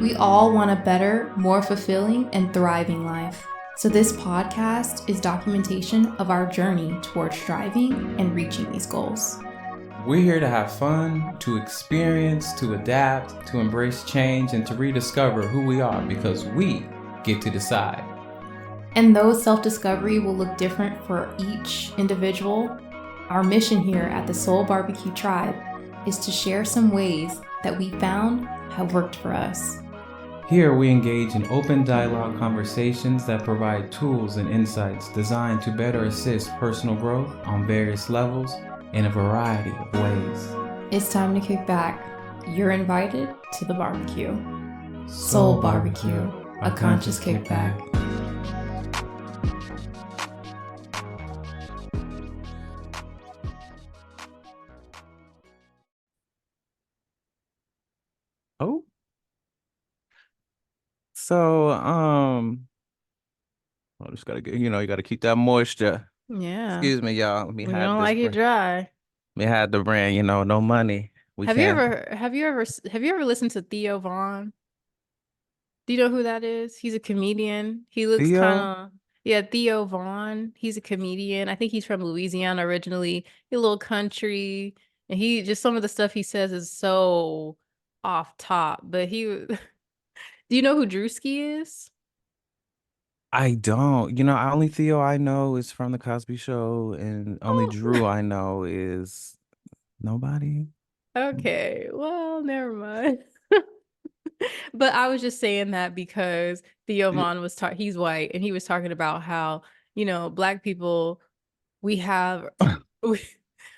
We all want a better, more fulfilling, and thriving life. So, this podcast is documentation of our journey towards striving and reaching these goals. We're here to have fun, to experience, to adapt, to embrace change, and to rediscover who we are because we get to decide. And though self-discovery will look different for each individual, our mission here at the Soul Barbecue Tribe is to share some ways that we found have worked for us. Here we engage in open dialogue conversations that provide tools and insights designed to better assist personal growth on various levels in a variety of ways. It's time to kick back. You're invited to the barbecue. Soul Barbecue, a conscious kickback. Oh. So, I just gotta get, you gotta keep that moisture. Yeah. Excuse me, y'all. Let me We hide don't this like it dry. We had the brand, no money. Have you ever listened to Theo Vaughn? Do you know who that is? He's a comedian. He looks kind of Theo Vaughn. He's a comedian. I think he's from Louisiana originally. He's a little country, and he just some of the stuff he says is so off top. But do you know who Drewski is? I don't. Only Theo I know is from the Cosby Show, and only Drew I know is nobody. Okay, well, never mind. But I was just saying that because Theo Vaughn he's white, and he was talking about how, Black people, we have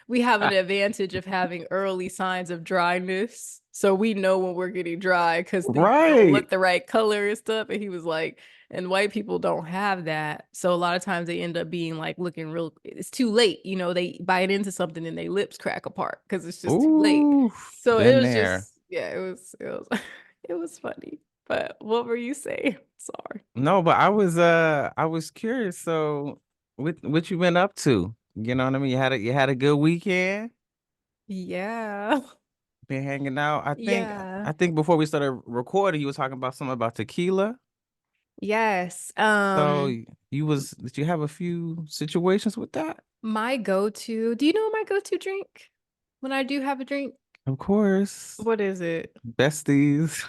we have an advantage of having early signs of dryness. So we know when we're getting dry because Right. look the right color and stuff. And he was like, and white people don't have that. So a lot of times they end up being like looking real, it's too late. They bite into something and their lips crack apart because it's just too late. So it was it was funny. But what were you saying? Sorry. No, but I was curious. So what you been up to? You know what I mean? You had a good weekend? Yeah. Been hanging out. Yeah. I think before we started recording, you were talking about something about tequila. Yes. So did you have a few situations with that? My go-to, do you know my go-to drink when I do have a drink? Of course. What is it? Besties.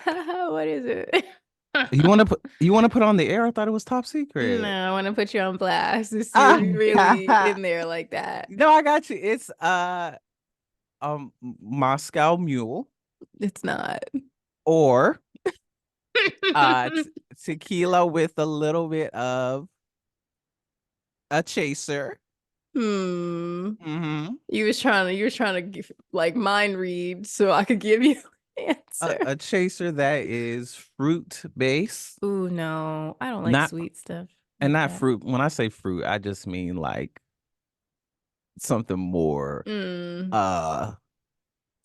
What is it? You want to put on the air? I thought it was top secret. No, I want to put you on blast. It's really in there like that. No, I got you. It's Moscow Mule. It's not. Or tequila with a little bit of a chaser. You was trying to give, like, mind read so I could give you an answer. A chaser that is fruit based. Ooh, no, I don't like sweet stuff. And not fruit. When I say fruit, I just mean like something more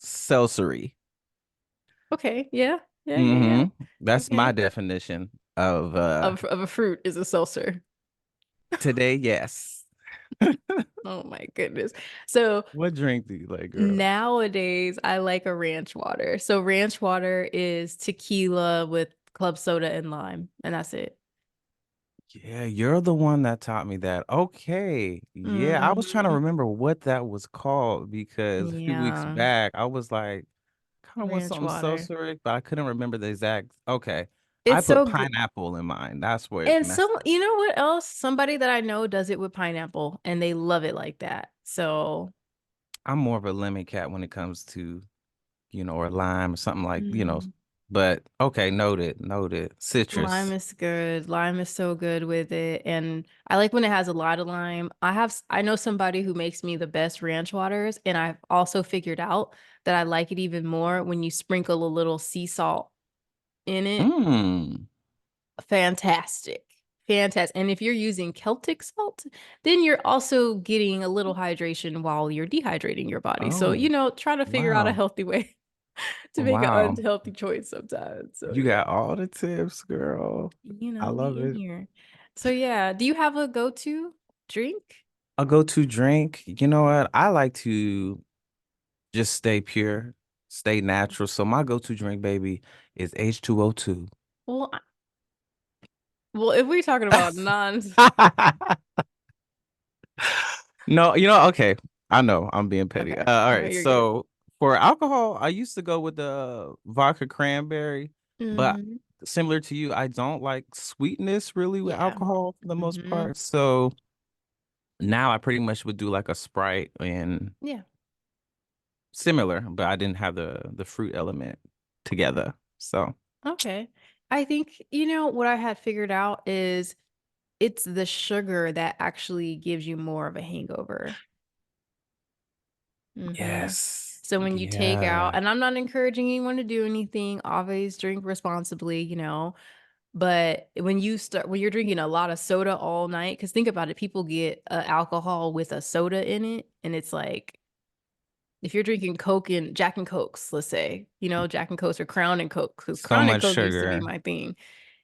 seltzery. Okay, yeah. That's my definition of a fruit is a seltzer. Today, yes. Oh my goodness. So what drink do you like, girl? Nowadays I like a ranch water. So ranch water is tequila with club soda and lime, and that's it. Yeah, you're the one that taught me that. Okay. Yeah, I was trying to remember what that was called because a few weeks back I was like, kind of want something seltzer, but I couldn't remember the exact. Okay. I put pineapple in mine. That's where and you know what else? Somebody that I know does it with pineapple and they love it like that. So I'm more of a lemon cat when it comes to, or lime or something like, but okay, noted. Citrus. Lime is good. Lime is so good with it. And I like when it has a lot of lime. I know somebody who makes me the best ranch waters, and I've also figured out that I like it even more when you sprinkle a little sea salt in it. Fantastic. And if you're using Celtic salt, then you're also getting a little hydration while you're dehydrating your body. So, try to figure out a healthy way to make an unhealthy choice sometimes. So you got all the tips, girl. I love it. Here. So yeah, do you have a go-to drink? A go-to drink? You know what? I like to just stay pure, stay natural. So my go-to drink, baby, is H2O2. Well, well, if we're talking about non, No, okay. I know I'm being petty. okay, All okay, right. you're good. So for alcohol, I used to go with the vodka cranberry, but Hmm. similar to you, I don't like sweetness really with Yeah. alcohol for the most Hmm. part. So now I pretty much would do like a Sprite and Yeah. similar, but I didn't have the fruit element together. So Okay. I think, what I had figured out is it's the sugar that actually gives you more of a hangover. Hmm. yes. So when you take out, Yeah. and I'm not encouraging anyone to do anything, always drink responsibly, but when you're drinking a lot of soda all night, because think about it, people get alcohol with a soda in it, and it's like if you're drinking Coke and Jack and Cokes, let's say, Jack and Cokes or Crown and Coke, because So Crown and much Coke used to be sugar. my thing.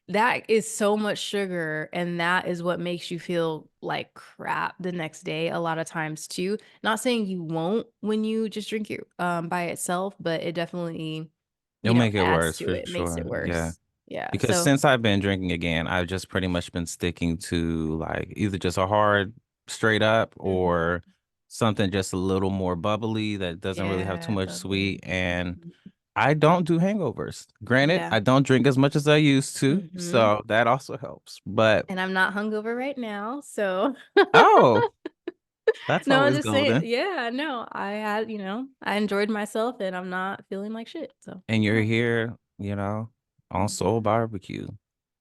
That is so much sugar, and that is what makes you feel like crap the next day a lot of times too. Not saying you won't when you just drink it by itself, but it definitely, It'll make it adds worse to for it, makes it sure. Yeah. worse. Yeah. Because So, since I've been drinking again, I've just pretty much been sticking to like either just a hard straight up mhm. or something just a little more bubbly that doesn't really have too Yeah, much sweet. bubbly. And Mhm. I don't do hangovers. Granted, Yeah. I don't drink as much as I used to, Hmm. so that also helps. But And I'm not hungover right now, so oh, that's no, I'm always just saying, golden. yeah, no, I enjoyed myself and I'm not feeling like shit. So, And you're yeah. here, on Soul Mhm. Barbecue.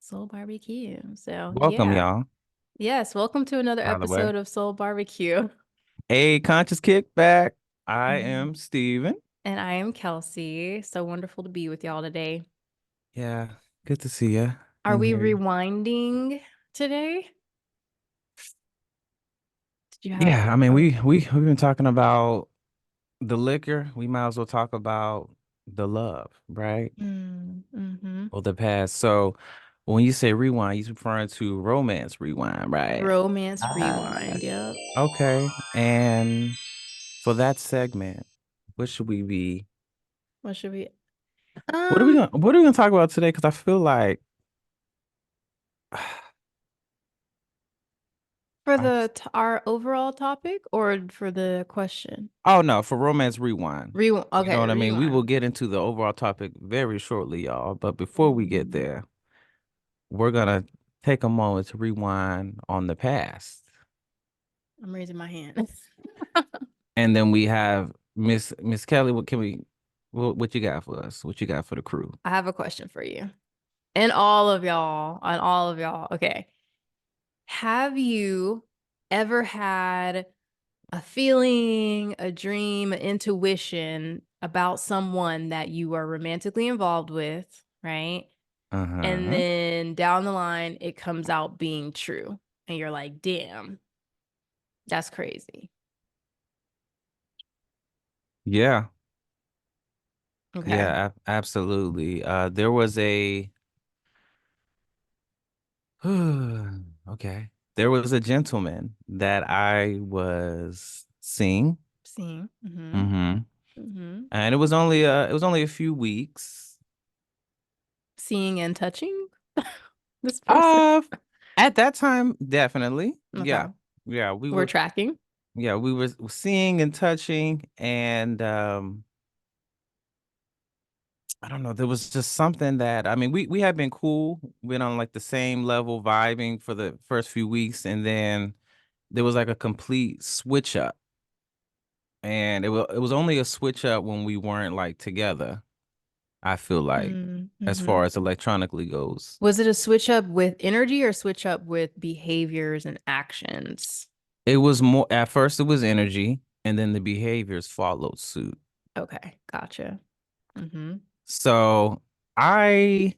Soul Barbecue. So, Welcome, yeah. y'all, Yes, welcome to another by the way. episode of Soul Barbecue. A conscious kickback. I Mhm. am Steven. And I am Kelsey. So wonderful to be with y'all today. Yeah, good to see you Are and we hear you. rewinding today? Did you have Yeah, I mean, a we've been talking about the liquor. We might as well talk about the love, right? mm-hmm. Or the past. So when you say rewind, you're referring to romance rewind, right? Romance Ah, rewind? Yep. okay. And for that segment, what should we be? What should we? What are we gonna talk about today? Because I feel like For I our overall topic or for the question? oh no, for romance rewind. Rewind. You know Okay, what I mean? We will rewind. get into the overall topic very shortly, y'all. But before we get Mhm. there, we're gonna take a moment to rewind on the past. I'm raising my hand. And then we have Miss Kelly. What you got for us? What you got for the crew? I have a question for you. And all of y'all, on all of y'all. Okay. Have you ever had a feeling, a dream, an intuition about someone that you are romantically involved with, right? And Uh-huh. then down the line, it comes out being true. And you're like, damn, that's crazy. Yeah. Okay. Yeah, absolutely. There was a okay. There was a gentleman that I was seeing. Seeing. Mm-hmm. Mm-hmm. Mm-hmm. And it was only a few weeks. Seeing and touching this person. Uh at that time, definitely. Okay. Yeah. Yeah, We're tracking. we were seeing and touching and I don't know, there was just something that I mean, we had been cool, been on like the same level vibing for the first few weeks and then there was like a complete switch up. And it was only a switch up when we weren't like together, I feel like, as Mm-hmm. far as electronically goes. Was it a switch up with energy or switch up with behaviors and actions? It was more at first it was energy and then the behaviors followed suit. Okay, gotcha. Mm-hmm. So I,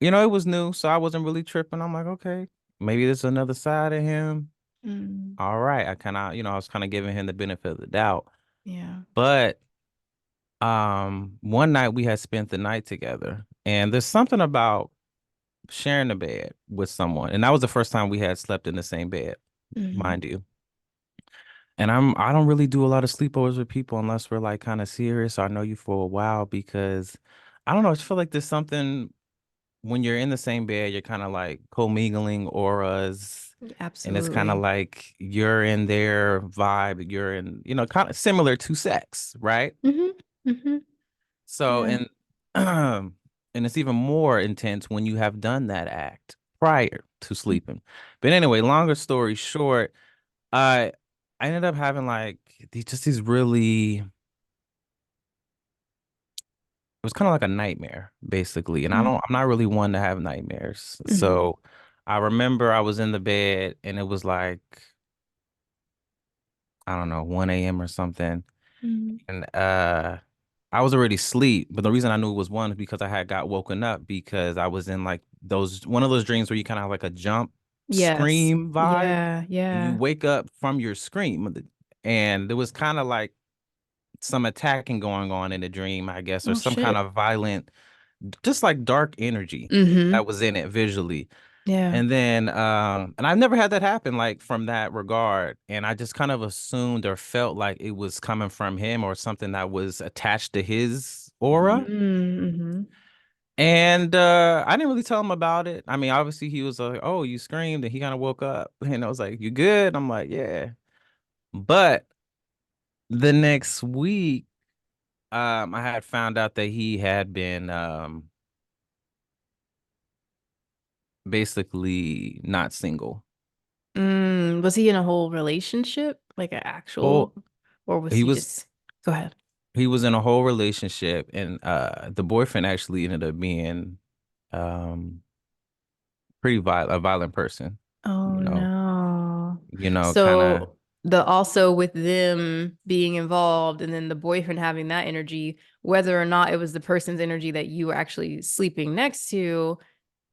it was new, so I wasn't really tripping. I'm like, okay, maybe there's another side of him. Mm, All right. I was kind of giving him the benefit of the doubt. yeah. But one night we had spent the night together and there's something about sharing a bed with someone. And that was the first time we had slept in the same bed, Mm-hmm. mind you. And I don't really do a lot of sleepovers with people unless we're like kind of serious. I know you for a while because I don't know. I just feel like there's something when you're in the same bed, you're kind of like commingling auras. And it's kind of Absolutely. like you're in their vibe. You're in, kind of similar to sex, right? Mm-hmm. So, Yeah. and and it's even more intense when you have done that act prior to sleeping. But anyway, longer story short, I I ended up having like these really, it was kind of like a nightmare basically. And I'm not really one to have nightmares. Mm-hmm. So I remember I was in the bed and it was like, I don't know, 1 a.m. or something. Mm-hmm. And I was already asleep, but the reason I knew it was one is because I had got woken up because I was in like one of those dreams where you kind of have like a jump Yes. scream vibe Yeah. and you Yeah. wake up from your scream. And there was kind of like some attacking going on in the dream, I guess, or Oh some kind shit. of violent, just like dark energy Mm-hmm. that was in it visually. Yeah. And then, and I've never had that happen like from that regard. And I just kind of assumed or felt like it was coming from him or something that was attached to his aura. Mm-hmm. And I didn't really tell him about it. I mean, obviously he was like, "Oh, you screamed," and he kind of woke up. And I was like, "You good?" I'm like, "Yeah." But the next week, I had found out that he had been basically not single. Was he in a whole relationship, like an Oh, actual, or was he he was just? Go ahead. he was in a whole relationship, and the boyfriend actually ended up being um a violent person, Oh you know, no. kind of. So the also with them being involved and then the boyfriend having that energy, whether or not it was the person's energy that you were actually sleeping next to,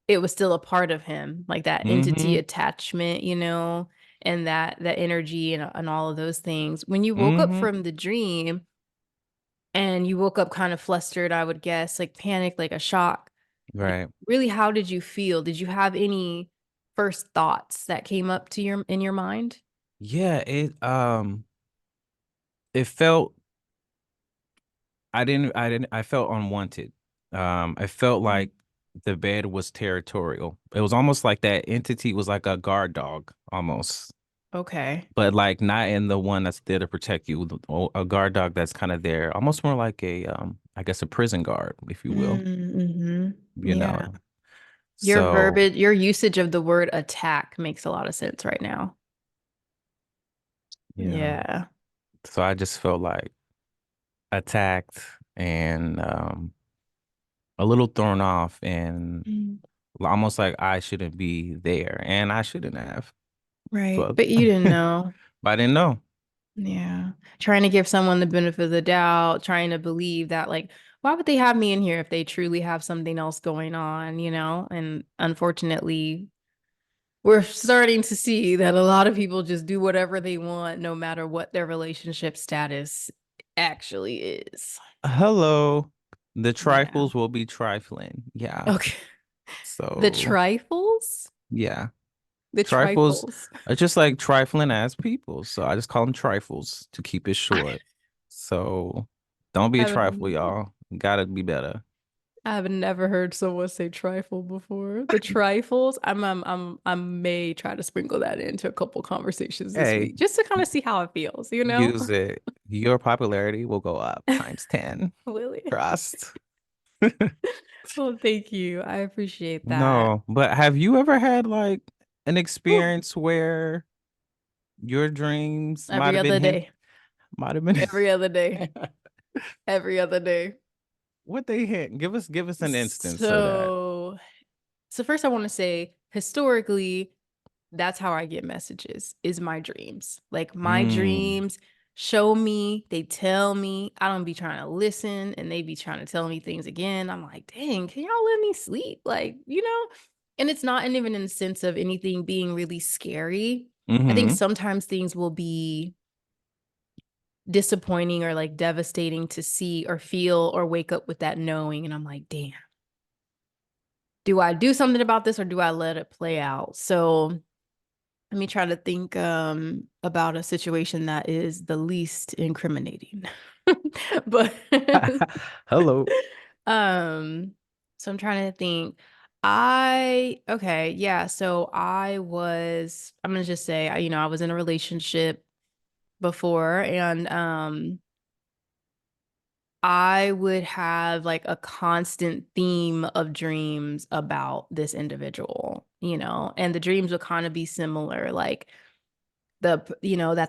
it was still a part of him, like that entity Mm-hmm. attachment, and that energy and all of those things. When you woke up Mm-hmm. from the dream and you woke up kind of flustered, I would guess, like panicked, like a shock. Like, Right. really, how did you feel? Did you have any first thoughts that came up to your mind? Yeah, it felt I felt unwanted. I felt Mm. like the bed was territorial. It was almost like that entity was like a guard dog almost. Okay. But like not in the one that's there to protect you, a guard dog that's kind of there, almost more like a I guess a prison guard, if you will, Mm-hmm. you know. Yeah. Your So verbiage, your usage of the word attack makes a lot of sense right now. yeah, Yeah. so I just felt like attacked and a little thrown off and Mm. almost like I shouldn't be there and I shouldn't have. Right. So, But you didn't know. but I didn't know. Yeah. Trying to give someone the benefit of the doubt, trying to believe that, like, why would they have me in here if they truly have something else going on? And unfortunately, we're starting to see that a lot of people just do whatever they want, no matter what their relationship status actually is. Hello. The Yeah. trifles will be trifling. Yeah. Okay. The So, trifles? yeah. The Trifles trifles. are just like trifling ass people. So I just call them trifles to keep it I short. So don't be a trifle, haven't y'all. Gotta be better. I've never heard someone say trifle before. The trifles. I may try to sprinkle that into a couple conversations this Hey, week just to kind of see how it feels. use it. Your popularity will go up times 10. Lily. Trust. Well, thank you. I appreciate that. No, but have you ever had like an Whew. experience where your dreams Every other day. might have been Every other day. Every other day. what they hint? Give us an instance of that. So, so first I want to say historically, that's how I get messages is my dreams. Like my Mm. dreams show me, they tell me. I don't be trying to listen and they be trying to tell me things again. I'm like, dang, can y'all let me sleep? Like. And it's not even in the sense of anything being really scary. I think Mm-hmm. sometimes things will be disappointing or like devastating to see or feel or wake up with that knowing. And I'm like, damn, do I do something about this or do I let it play out? So let me try to think about a situation that is the least incriminating. But Hello. Um, so I'm trying to think. Okay, yeah. So I'm gonna just say, I was in a relationship before, and I would have like a constant theme of dreams about this individual, and the dreams would kind of be similar, like that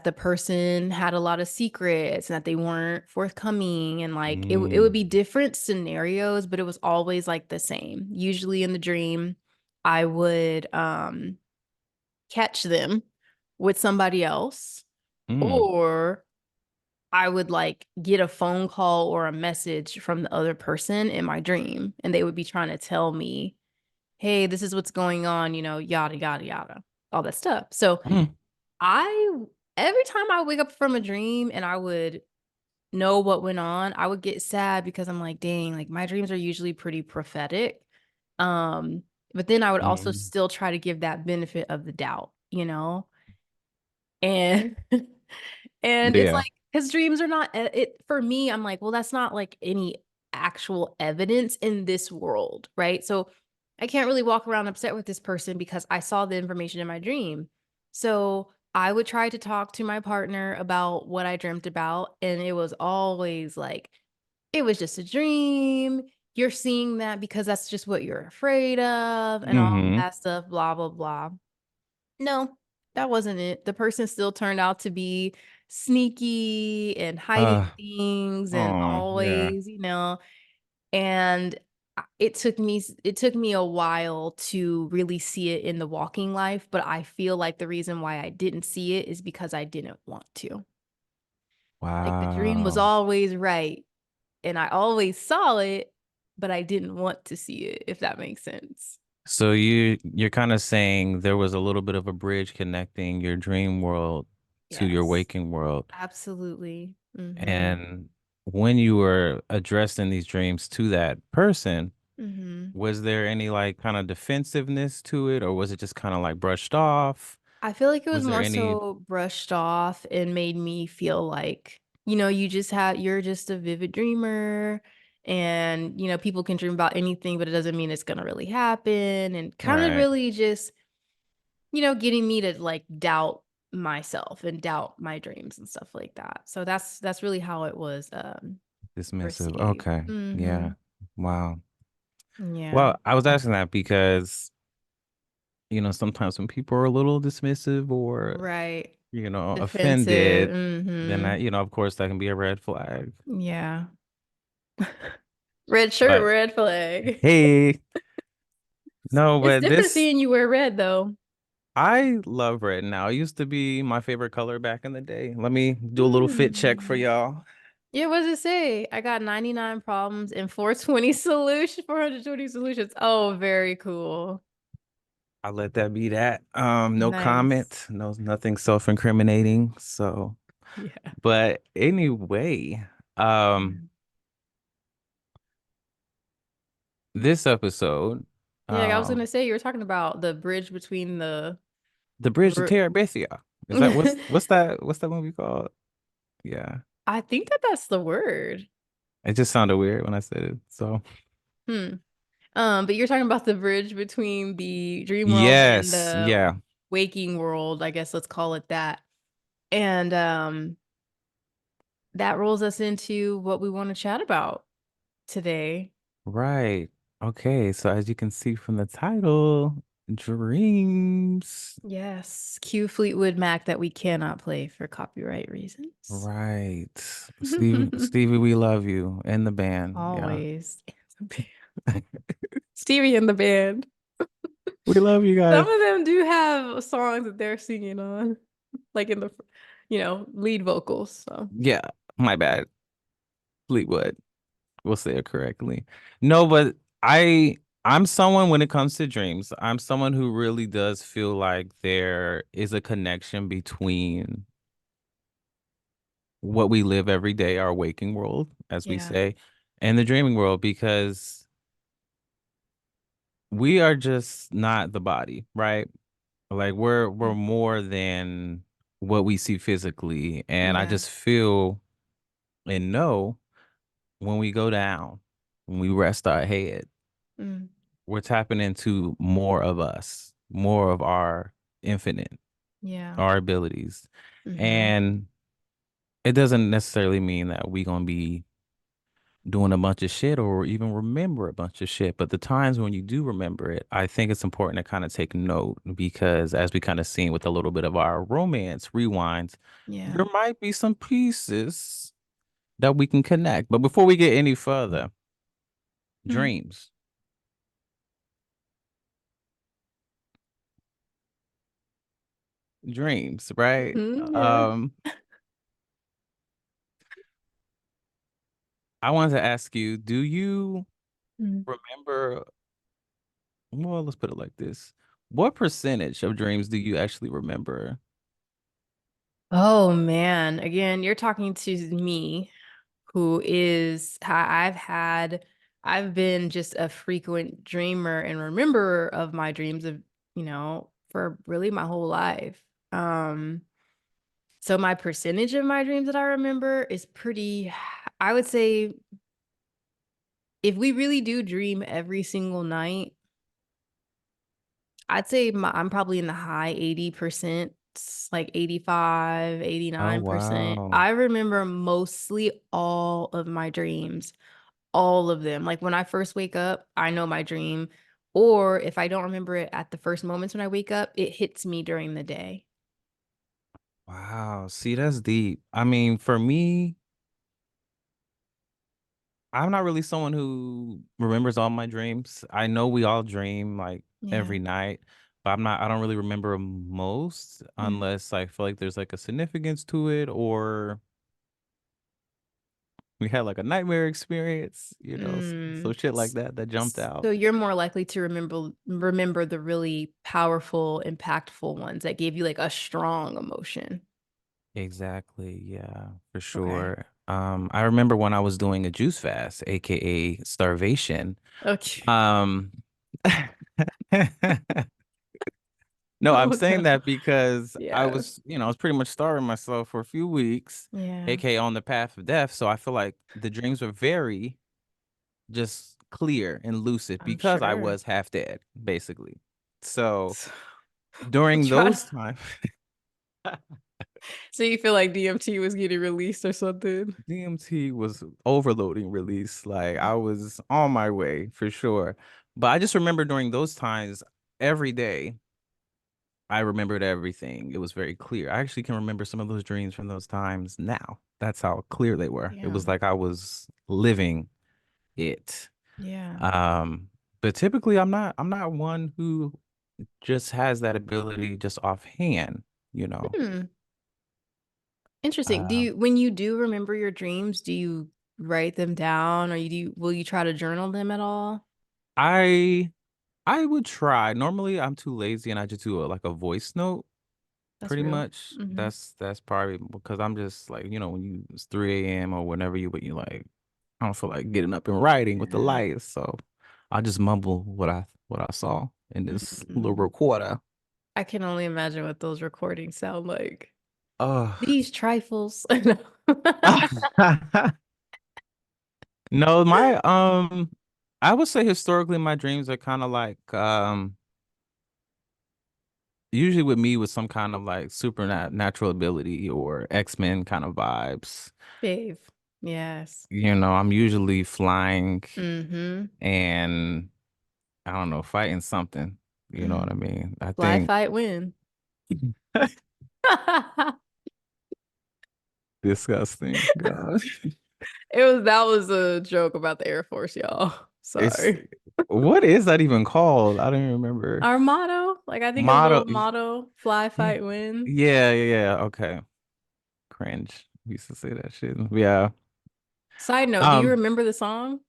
the person had a lot of secrets and that they weren't forthcoming, and like it would Mm. be different scenarios, but it was always like the same. Usually in the dream, I would catch them with somebody else, Mm. or I would like get a phone call or a message from the other person in my dream, and they would be trying to tell me, hey, this is what's going on, yada, yada, yada, all that stuff. So Mm. I, every time I wake up from a dream and I would know what went on, I would get sad because I'm like, dang, like my dreams are usually pretty prophetic. Um, but then I would also Mm. still try to give that benefit of the doubt. And and it's Yeah. like, because dreams are not it for me, I'm like, well, that's not like any actual evidence in this world, right? So I can't really walk around upset with this person because I saw the information in my dream. So I would try to talk to my partner about what I dreamt about, and it was always like, it was just a dream. You're seeing that because that's just what you're afraid of, and all Mm-hmm. that stuff, blah, blah, blah. No, that wasn't it. The person still turned out to be sneaky and hiding Uh, things and oh, yeah. always, and it took me a while to really see it in the walking life, but I feel like the reason why I didn't see it is because I didn't want to. Like the dream was Wow. always right and I always saw it, but I didn't want to see it, if that makes sense. So you're kind of saying there was a little bit of a bridge connecting your dream world to your Yes, waking world. absolutely. And when you were addressing these dreams to that person, Hmm. was there any like kind of defensive-ness to it, or was it just kind of like brushed off? I feel like it was Was there more any so brushed off and made me feel like, you're just a vivid dreamer, and, people can dream about anything, but it doesn't mean it's gonna really happen, and kind of right, really just, getting me to like doubt myself and doubt my dreams and stuff like that. So that's really how it was dismissive? received. Okay. Mm-hmm. Yeah. Wow. Yeah. Well, I was asking that because, sometimes when people are a little dismissive or, Right. Defensive. offended, then Mm-hmm. that, of course that can be a red flag. Yeah. Red shirt, But red flag. hey, no, It's but different this seeing you wear red though. I love red now. It used to be my favorite color back in the day. Let me do a little fit check for Hmm. y'all. Yeah, what does it say? I got 99 problems and 420 solutions. Oh, very cool. I'll let that be that. No Nice. comment, no nothing self-incriminating. So, Yeah. but anyway, um, Yeah. this episode, Yeah, I was gonna um, say you were talking about the bridge between The Bridge to r- Terabithia. Is that what's that movie called? Yeah. I think that's the word. It just sounded weird when I said it. So, Hmm. But you're talking about the bridge between the dream world and yes, the yeah. waking world, I guess let's call it that. And that rolls us into what we want to chat about today. Right. Okay, so as you can see from the title, dreams. Yes, cue Fleetwood Mac that we cannot play for copyright reasons. Right. Stevie, we love you and the band. Yeah. Always. Stevie and the band. We love you guys. Some of them do have songs that they're singing on, like in the, lead vocals. So, Yeah, my bad. Fleetwood. We'll say it correctly. No, but I'm someone when it comes to dreams, I'm someone who really does feel like there is a connection between what we live every day, our waking world, as we yeah. say, and the dreaming world, because we are just not the body, right? Like we're Mm. more than what we see physically. And I Yeah. just feel and know when we go down. when we rest our head, Mm, we're tapping into more of us, more of our infinite, yeah. our abilities. Mm-hmm. And it doesn't necessarily mean that we're gonna be doing a bunch of shit or even remember a bunch of shit. But the times when you do remember it, I think it's important to kind of take note because as we kind of seen with a little bit of our romance rewinds, Yeah. there might be some pieces that we can connect. But before we get any further, Mm. dreams. Dreams, right? Mhm, yeah. Um, I wanted to ask you, do you Mm. remember, well, let's put it like this. What percentage of dreams do you actually remember? Oh man, again, you're talking to me, who is I've been just a frequent dreamer and rememberer of my dreams of, for really my whole life. Um, so my percentage of my dreams that I remember is pretty, I would say if we really do dream every single night, I'd say I'm probably in the high 80%, like 85, Oh, 89%. wow. I remember mostly all of my dreams, all of them. Like when I first wake up, I know my dream. Or if I don't remember it at the first moments when I wake up, it hits me during the day. Wow. See, that's deep. I mean, for me, I'm not really someone who remembers all my dreams. I know we all dream like Yeah. every night, but I don't really remember most Mm. unless I feel like there's like a significance to it or we had like a nightmare experience, so Mm. shit like that that jumped So out. you're more likely to remember the really powerful, impactful ones that gave you like a strong emotion. Exactly. Yeah, for Okay. sure. I remember when I was doing a juice fast, aka starvation. Okay. Um, no, I'm Oh saying no. that because Yeah. I was pretty much starving myself for a few weeks, Yeah. aka on the path of death. So I feel like the dreams were very just clear and lucid I'm because I sure. was half dead, basically. So So, we'll during try to. those times, So you feel like DMT was getting released or something? DMT was overloading release. Like I was on my way for sure. But I just remember during those times, every day, I remembered everything. It was very clear. I actually can remember some of those dreams from those times now. That's how clear they were. It was Damn. like I was living it. Yeah. Um, but typically I'm not one who just has that ability just offhand, you know. Hmm. Interesting. Um, When you do remember your dreams, do you write them down or will you try to journal them at all? I I would try. Normally I'm too lazy and I just do like a voice note. That's Pretty real. much. Mm-hmm. That's probably because I'm just like, when it's 3 a.m. or whenever but you like, I don't feel like getting up and writing with the Yeah. lights. So I'll just mumble what I saw in this little Mm. recorder. I can only imagine what those recordings sound like. Oh. These trifles. No, I would say historically my dreams are kind of like usually with me with some kind of like supernatural ability or X-Men kind of vibes. Fave. Yes. I'm usually flying Mm-hmm. and I don't know, fighting something. You know what I Mm. mean? I Fly, think fight, win. disgusting. God. That was a joke about the Air Force, y'all. It's Sorry. what is that even called? I don't even remember. Our motto, like I think a Motto. little motto, fly, Yeah. fight, win. Yeah. Okay. Cringe. We used to say that shit. Yeah. Side note, do you Um, remember the song?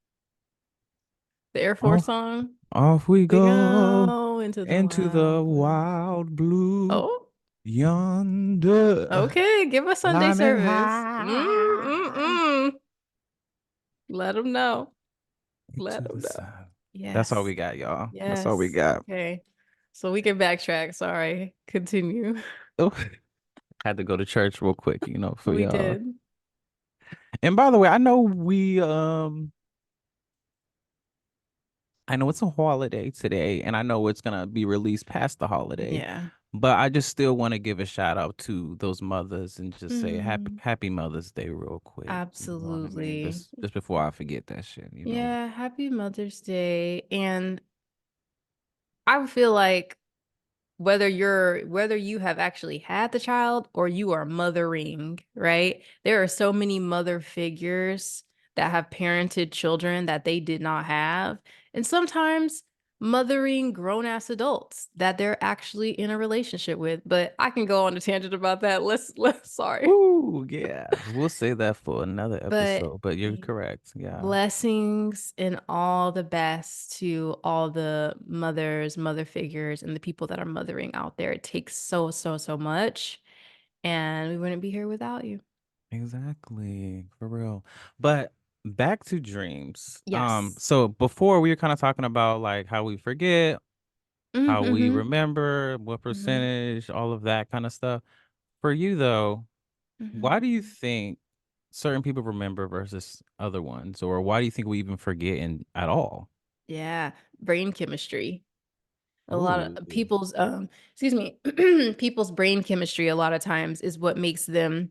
The Air Force off, song? off we We go go into the into the wild blue. wild blue Oh, yonder, okay. Give us Sunday climbing service. high Let them know. Let into them the know. sun. That's all Yes. we got, y'all. That's all we Yes. got. Okay. So we can backtrack. Sorry. Continue. Oh, had to go to church real quick, for We y'all. did. And by the way, I know I know it's a holiday today, and I know it's gonna be released past the holiday, Yeah. but I just still want to give a shout out to those mothers and just say Mm, Happy Mother's Day real quick. You know what I mean? absolutely. Just before I forget that shit. You know. Yeah, happy Mother's Day. And I feel like whether you have actually had the child or you are mothering, right? There are so many mother figures that have parented children that they did not have. And sometimes mothering grown-ass adults that they're actually in a relationship with. But I can go on a tangent about that. Let's sorry. Ooh, yeah. We'll say that for another But episode, but you're correct. Yeah. blessings and all the best to all the mothers, mother figures, and the people that are mothering out there. It takes so, so, so much, and we wouldn't be here without you. Exactly. For real. But back to dreams. Yes. So before we were kind of talking about like how we forget, how we Mm-hmm. remember, what Mm-hmm. percentage, all of that kind of stuff. For you though, Mm-hmm. why do you think certain people remember versus other ones? Or why do you think we even forget at all? Yeah, brain chemistry. A lot Ooh. of people's excuse me, people's brain chemistry a lot of times is what makes them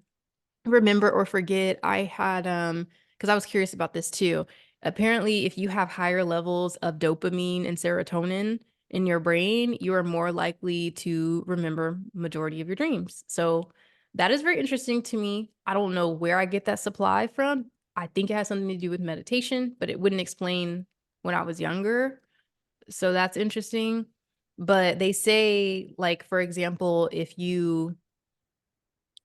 remember or forget. I had because I was curious about this too. Apparently, if you have higher levels of dopamine and serotonin in your brain, you are more likely to remember majority of your dreams. So that is very interesting to me. I don't know where I get that supply from. I think it has something to do with meditation, but it wouldn't explain when I was younger. So that's interesting. But they say, like, for example, if you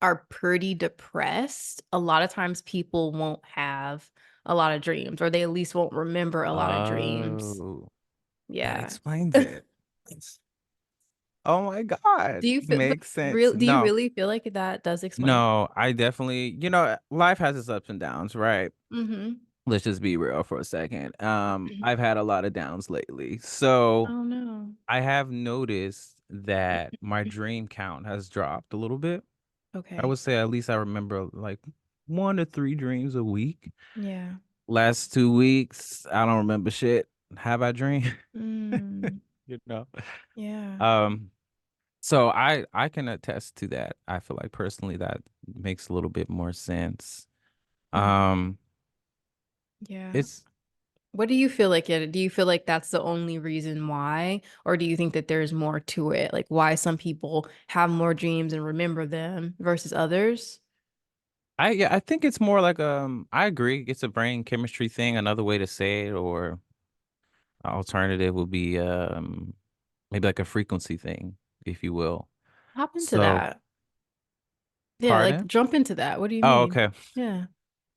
are pretty depressed, a lot of times people won't have a lot of dreams, or they at least won't remember a lot of dreams. Oh, that Yeah. explains it. Oh my God. Do you feel, but Makes sense. real, do you No, really feel like that does explain? no, I definitely, life has its ups and downs, right? Mm-hmm. Let's just be real for a second. I've had a lot of downs lately. So Oh no. I have noticed that my dream count has dropped a little bit. I Okay. would say at least I remember like 1 to 3 dreams a week. Yeah. Last 2 weeks, I don't remember shit. Have I dreamed? Mm, You know. yeah. Um, so I can attest to that. I feel like personally that makes a little bit more sense. Mm, Um, yeah. it's What do you feel like it? Do you feel like that's the only reason why? Or do you think that there's more to it? Like why some people have more dreams and remember them versus others? yeah, I think it's more like I agree. It's a brain chemistry thing. Another way to say it, or alternative would be maybe like a frequency thing, if you will. Hop into So, that. Yeah, like pardon? jump into that. What do you Oh, mean? okay. Yeah.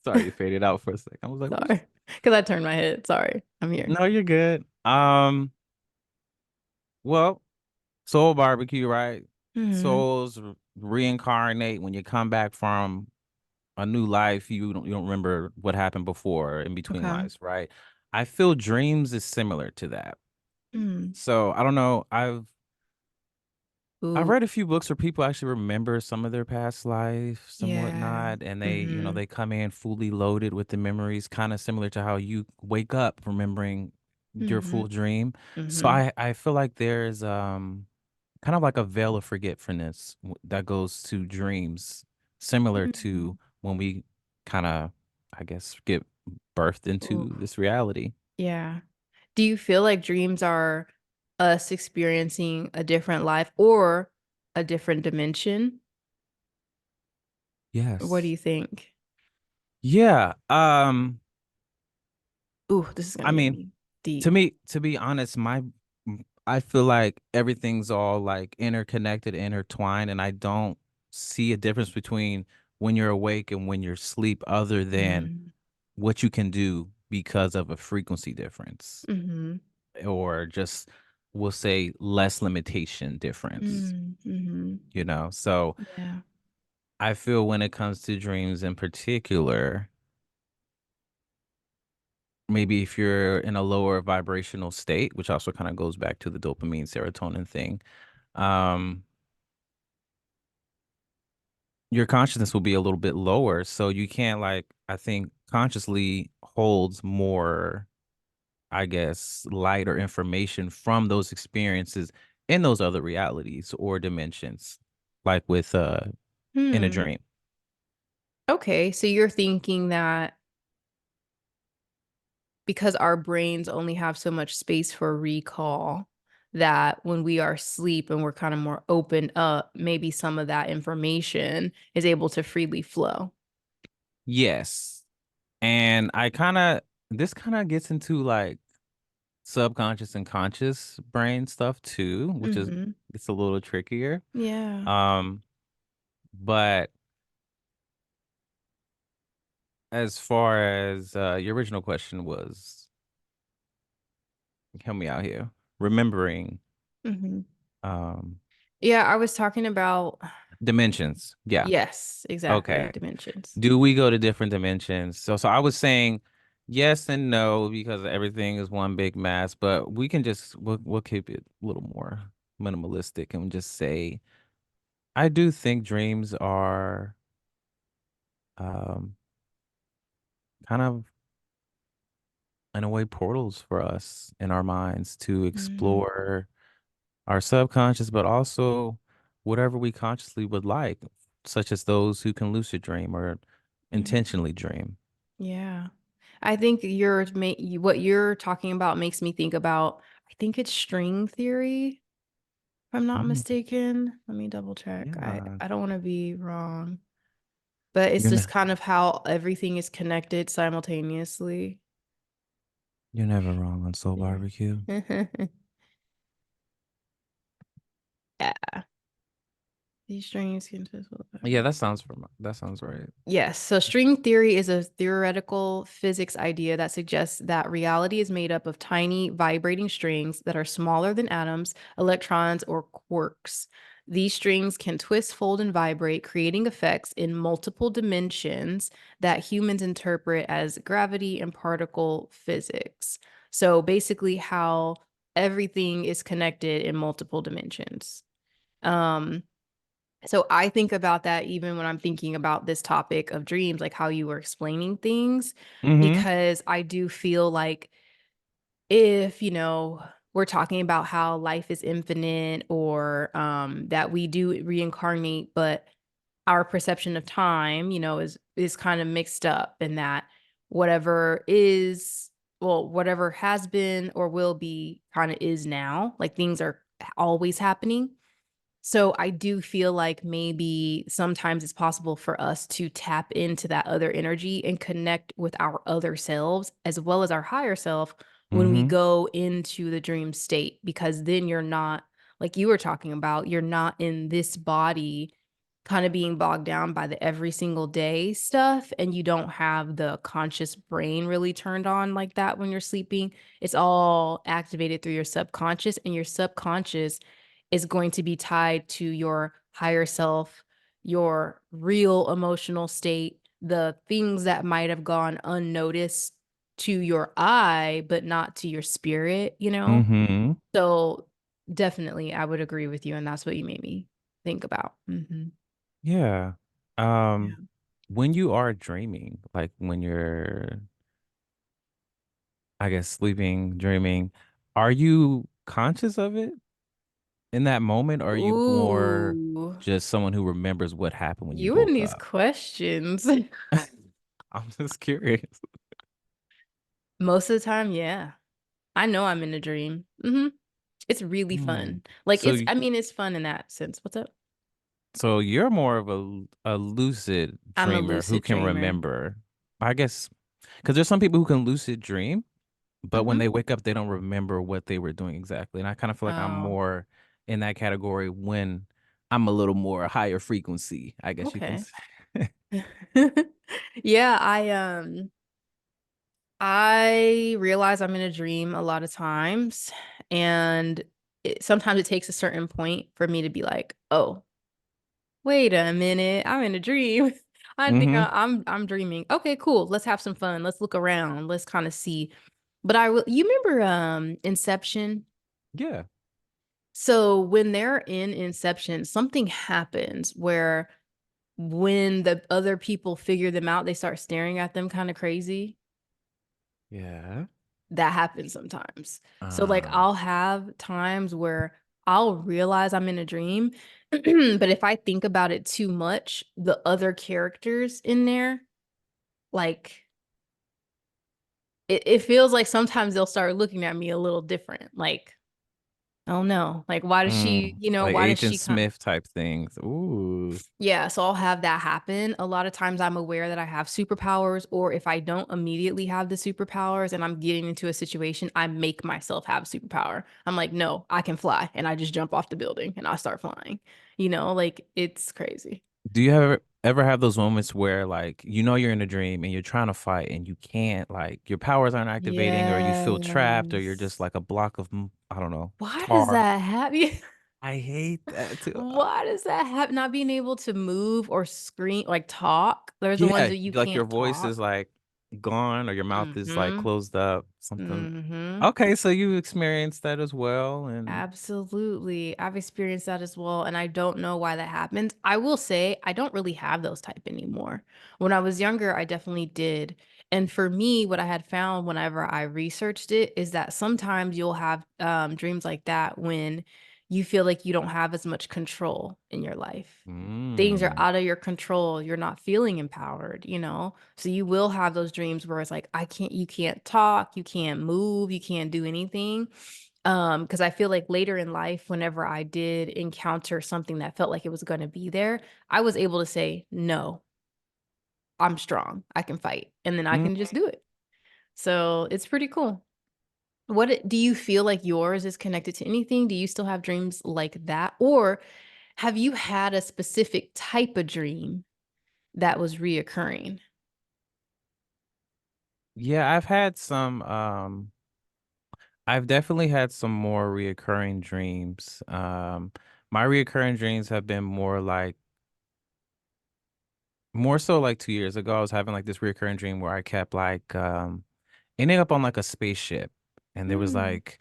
Sorry, you faded out for a second. I was like, what you Sorry. Because I turned my head. Sorry. I'm here. No, you're good. Well, soul barbecue, right? Mm-hmm. Souls reincarnate when you come back from a new life. You don't remember what happened before in between Okay. lives, right? I feel dreams is similar to that. Mm. So I don't know. I've Ooh. read a few books where people actually remember some of their past lives and Yeah. whatnot, and they, Mm-hmm. they come in fully loaded with the memories, kind of similar to how you wake up remembering your Mm-hmm. full dream. So Mm-hmm. I feel like there's kind of like a veil of forgetfulness that goes to dreams, similar Mm. to when we kind of, I guess, get birthed Ooh. into this reality. Yeah. Do you feel like dreams are us experiencing a different life or a different dimension? What do Yes. you think? Yeah. Ooh, this is I gonna get mean, me deep. to be honest, I feel like everything's all like interconnected, intertwined, and I don't see a difference between when you're awake and when you're asleep, other than Mm. what you can do because of a frequency difference, Mm-hmm. or just we'll say less limitation difference. Mm. Mm-hmm. So Yeah. I feel when it comes to dreams in particular, maybe if you're in a lower vibrational state, which also kind of goes back to the dopamine serotonin thing, um, your consciousness will be a little bit lower. So you can't, like, I think consciously holds more, I guess, light or information from those experiences in those other realities or dimensions, like with in a Hmm. dream. Okay, so you're thinking that because our brains only have so much space for recall, that when we are asleep and we're kind of more opened up, maybe some of that information is able to freely flow. Yes. And this kind of gets into like subconscious and conscious brain stuff too, which is Mm-hmm. it's a little trickier. Yeah. Um, but as far as your original question was, help me out here. Remembering Mm-hmm. um Yeah, I was talking about, dimensions. Yeah. yes, exactly, Okay. dimensions. Do we go to different dimensions? So I was saying yes and no because everything is one big mass, but we can just we'll keep it a little more minimalistic and just say I do think dreams are um kind of in a way portals for us in our minds to Mm, explore our subconscious, but also whatever we consciously would like, such as those who can lucid dream or mhm. intentionally dream. Yeah. I think what you're talking about makes me think about, I think it's string theory, if I'm not Mm, mistaken. Let me double check. yeah. I don't want to be wrong, but it's You're just ne- kind of how everything is connected simultaneously. you're never wrong on Soul Yeah. Barbecue. Yeah. These strings can just. Yeah, that sounds right. Yes, so string theory is a theoretical physics idea that suggests that reality is made up of tiny vibrating strings that are smaller than atoms, electrons, or quarks. These strings can twist, fold, and vibrate, creating effects in multiple dimensions that humans interpret as gravity and particle physics. So basically, how everything is connected in multiple dimensions. Um, so I think about that even when I'm thinking about this topic of dreams, like how you were explaining things, Mm-hmm. because I do feel like if, we're talking about how life is infinite or that we do reincarnate, but our perception of time, is kind of mixed up in that whatever is, well, whatever has been or will be kind of is now, like things are always happening. So I do feel like maybe sometimes it's possible for us to tap into that other energy and connect with our other selves as well as our higher self when we Mm-hmm. go into the dream state, because then you're not, like you were talking about, you're not in this body kind of being bogged down by the every single day stuff, and you don't have the conscious brain really turned on like that when you're sleeping. It's all activated through your subconscious, and your subconscious is going to be tied to your higher self, your real emotional state, the things that might have gone unnoticed to your eye, but not to your spirit. Mm-hmm. So definitely, I would agree with you. And that's what you made me think about. Yeah. Um, Yeah. when you are dreaming, like when you're, I guess, sleeping, dreaming, are you conscious of it in that moment, or are you more Ooh, just someone who remembers what happened when you you and woke these up? questions. I'm just curious. Most of the time, yeah. I know I'm in a dream. It's really Hmm. fun. Like So, I mean, it's fun in that sense. What's up? so you're more of a lucid I'm a dreamer who lucid can dreamer. remember. I guess because there's some people who can lucid dream, but when Mm-hmm. they wake up, they don't remember what they were doing exactly. And I kind of feel like I'm Oh, more in that category when I'm a little more higher frequency, I guess you can okay. say. Yeah, I realize I'm in a dream a lot of times, and sometimes it takes a certain point for me to be like, "Oh, wait a minute, I'm in a dream. I think Mm-hmm. I'm dreaming. Okay, cool. Let's have some fun. Let's look around. Let's kind of see." But you remember Inception? Yeah. So when they're in Inception, something happens where when the other people figure them out, they start staring at them kind of crazy. Yeah. that happens sometimes. So like Uh, I'll have times where I'll realize I'm in a dream, but if I think about it too much, the other characters in there, like it feels like sometimes they'll start looking at me a little different. Like, oh no, like why does she, like why does Agent she kind Smith type things. Ooh. yeah, so I'll have that happen. A lot of times I'm aware that I have superpowers, or if I don't immediately have the superpowers and I'm getting into a situation, I make myself have superpower. I'm like, no, I can fly. And I just jump off the building and I start flying. Like it's crazy. Do you ever have those moments where like you're in a dream and you're trying to fight and you can't, like your powers aren't activating, or you feel trapped, or you're just Yes. like a block of I don't know, Why does tar. that happen? I hate that too. Why does that happen? Not being able to move or scream, like talk. There's the ones Yeah, that you like your can't voice is talk. like gone or your mouth is like Mm-hmm. closed up, something. Mm-hmm. Okay, so you experienced that as well, and Absolutely. I've experienced that as well, and I don't know why that happens. I will say I don't really have those type anymore. When I was younger, I definitely did. And for me, what I had found whenever I researched it is that sometimes you'll have dreams like that when you feel like you don't have as much control in your life. Things are mm, out of your control. You're not feeling empowered, So you will have those dreams where it's like, you can't talk, you can't move, you can't do anything. Because I feel like later in life, whenever I did encounter something that felt like it was going to be there, I was able to say, no, I'm strong. I can fight. And then I mm. can just do it. So it's pretty cool. Do you feel like yours is connected to anything? Do you still have dreams like that? Or have you had a specific type of dream that was reoccurring? Yeah, I've definitely had some more reoccurring dreams. My reoccurring dreams have been more so like 2 years ago. I was having like this reoccurring dream where I kept like ending up on like a spaceship, and there was Mm. like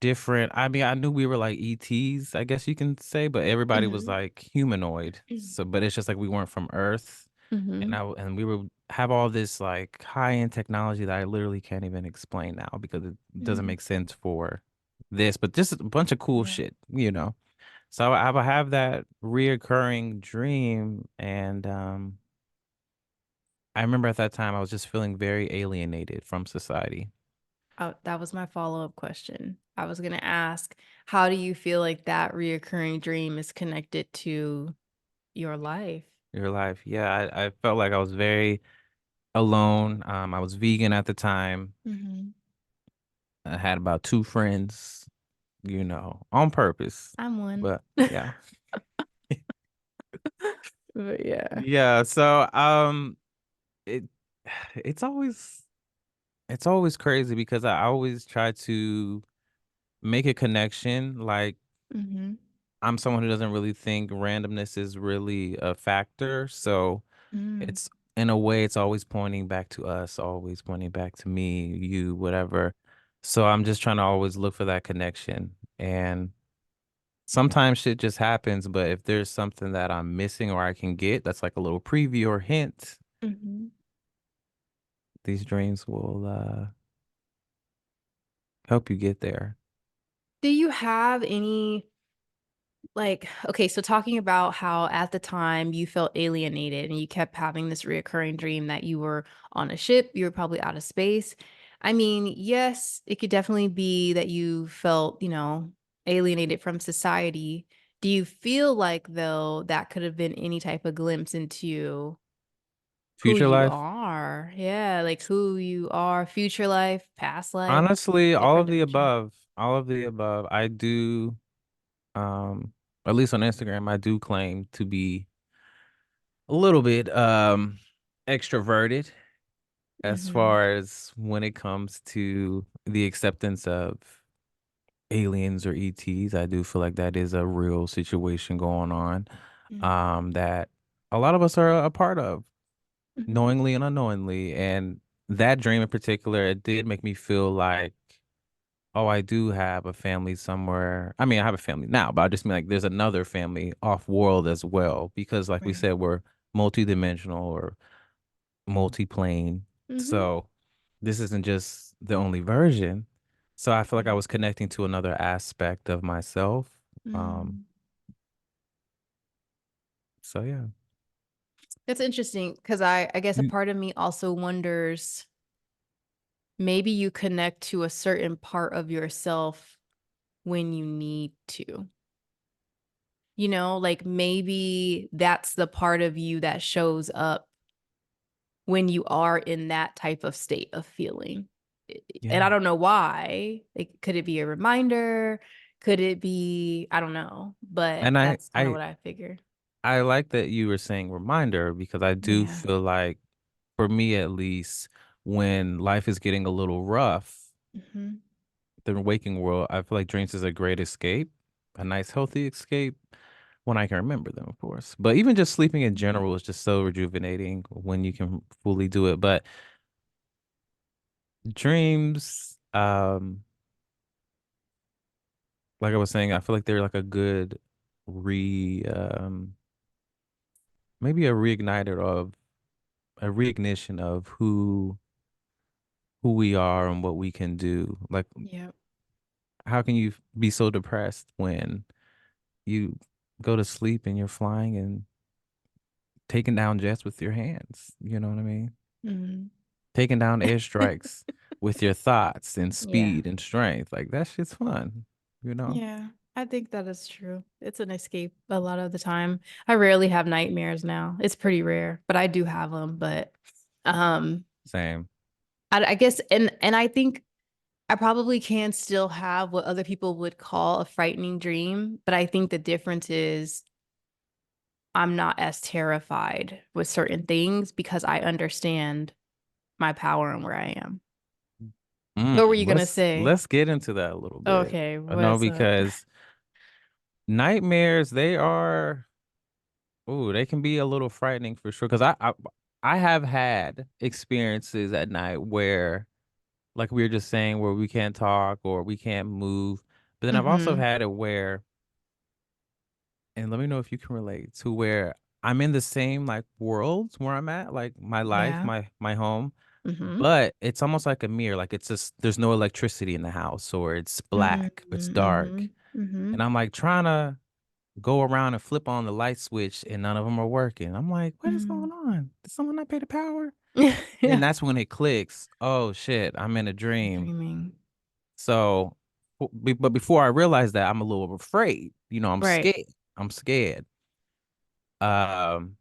different. I mean, I knew we were like ETs, I guess you can say, but everybody was Mhm. like humanoid. Mm. So, but it's just like we weren't from Earth, and Mhm. and we would have all this like high end technology that I literally can't even explain now because it doesn't Mhm. make sense for this, but just a bunch of cool Yeah. shit. So I would have that reoccurring dream, and I remember at that time I was just feeling very alienated from society. Oh, that was my follow-up question. I was gonna ask, how do you feel like that reoccurring dream is connected to your life? Your life, yeah, I felt like I was very alone. I was vegan at the time. Mhm. I had about two friends, on purpose. I'm one. But yeah. But yeah. Yeah, so it it's always it's always crazy because I always try to make a connection. Like Mhm. I'm someone who doesn't really think randomness is really a factor. So Mm. it's in a way it's always pointing back to us, always pointing back to me, you, whatever. So I'm just trying to always look for that connection. And sometimes shit just happens, but if there's something that I'm missing or I can get, that's like a little preview or hint, Mhm. these dreams will help you get there. Do you have any okay, so talking about how at the time you felt alienated and you kept having this reoccurring dream that you were on a ship, you were probably out of space. I mean, yes, it could definitely be that you felt, alienated from society. Do you feel like, though, that could have been any type of glimpse into who Future you life? are? Yeah, like who you are, future life, past life, Honestly, all different of the dimension. above. All of the above. I do, um, at least on Instagram, I do claim to be a little bit extroverted as Mm-hmm. far as when it comes to the acceptance of aliens or ETs. I do feel like that is a real situation going on, that a lot of us are a part of, Mm-hmm. knowingly and unknowingly. And that dream in particular, it did make me feel like, oh, I do have a family somewhere. I mean, I have a family now, but I just mean like there's another family off world as well. Because like we Right. said, we're multidimensional or multi-plane. Mm-hmm. So this isn't just the only version. So I feel like I Yeah. was connecting to another aspect of myself. Um, Mm. so yeah. That's interesting because I guess a You- part of me also wonders maybe you connect to a certain part of yourself when you need to. You know, like maybe that's the part of you that shows up when you are in that type of state of feeling. And I Yeah. don't know why. Like, could it be a reminder? Could it be, I don't know, but And that's kind of what I figured. I like that you were saying reminder because I do Yeah. feel like, for me at least, when life is getting a little rough, Hmm. the waking world, I feel like dreams is a great escape, a nice, healthy escape when I can remember them, of course. But even just sleeping in general is just so rejuvenating when you can fully do it. But dreams, like I was saying, I feel like they're like a good re, maybe a reignition of who we are and what we can do. Like, Yeah. how can you be so depressed when you go to sleep and you're flying and taking down jets with your hands? You know what I mean? Hmm. Taking down airstrikes with your thoughts and Yeah. speed and strength. Like, that shit's fun, you know? Yeah. I think that is true. It's an escape a lot of the time. I rarely have nightmares now. It's pretty rare, but I do have them. But um Same. I guess and I think I probably can still have what other people would call a frightening dream, but I think the difference is I'm not as terrified with certain things because I understand my power and where I am. What were you gonna say? Let's get into that a little bit. Okay, No, what's up? because nightmares, they are, ooh, they can be a little frightening for sure. Because I have had experiences at night where, like we were just saying, where we can't talk or we can't move. But then I've also Mm-hmm. had it where, and let me know if you can relate, to where I'm in the same like worlds where I'm at, like my life, Yeah. my home, Mm-hmm. but it's almost like a mirror. Like, it's just there's no electricity in the house, or it's black, it's Mm-hmm. dark. Mm-hmm. And I'm like trying to go around and flip on the light switch and none of them are working. I'm like, what is Mm-hmm. going on? Did someone not pay the power? Then Yeah. that's when it clicks. Oh shit, I'm in a dream. Dreaming. So, but before I realized that, I'm a little afraid. You know, I'm Right. scared. I'm scared. Um,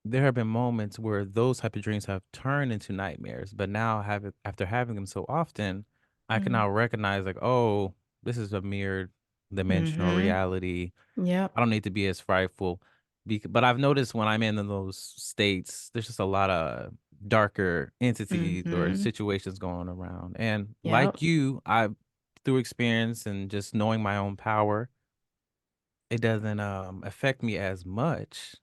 there have been moments where those type of dreams have turned into nightmares, but now after having them so often, I can now recognize, like, oh, this is a mirrored dimensional Mm-hmm. reality. Yep. I don't need to be as frightful. But I've noticed when I'm in those states, there's just a lot of darker entities or Mm-hmm. situations going around. And Yep. like you, through experience and just knowing my own power, it doesn't affect me as much.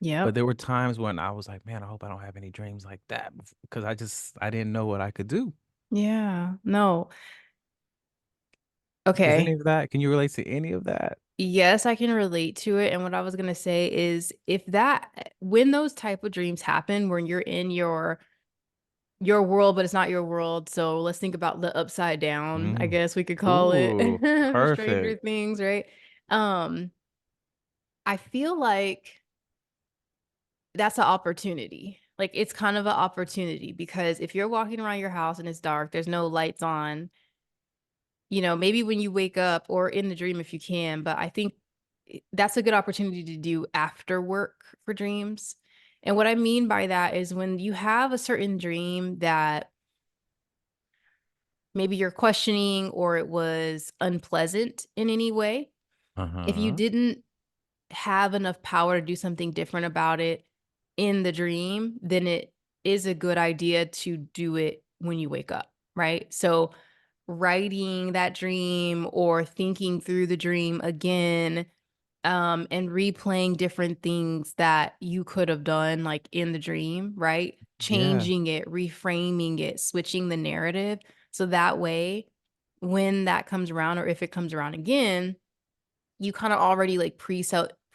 But Yep. there were times when I was like, man, I hope I don't have any dreams like that, because I didn't know what I could do. Yeah. No. Is any Okay. of that? Can you relate to any of that? Yes, I can relate to it. And what I was gonna say is if that when those type of dreams happen when you're in your world, but it's not your world. So let's think about the upside down, I Mm. guess we could call it Ooh, for Stranger perfect. Things, right? Um, I feel like that's an opportunity. Like it's kind of an opportunity because if you're walking around your house and it's dark, there's no lights on, maybe when you wake up or in the dream if you can, but I think that's a good opportunity to do after work for dreams. And what I mean by that is when you have a certain dream that maybe you're questioning or it was unpleasant in any way, if you Uh-huh. didn't have enough power to do something different about it in the dream, then it is a good idea to do it when you wake up, right? So writing that dream or thinking through the dream again, and replaying different things that you could have done like in the dream, right? Yeah. Changing it, reframing it, switching the narrative. So that way, when that comes around or if it comes around again, you kind of already like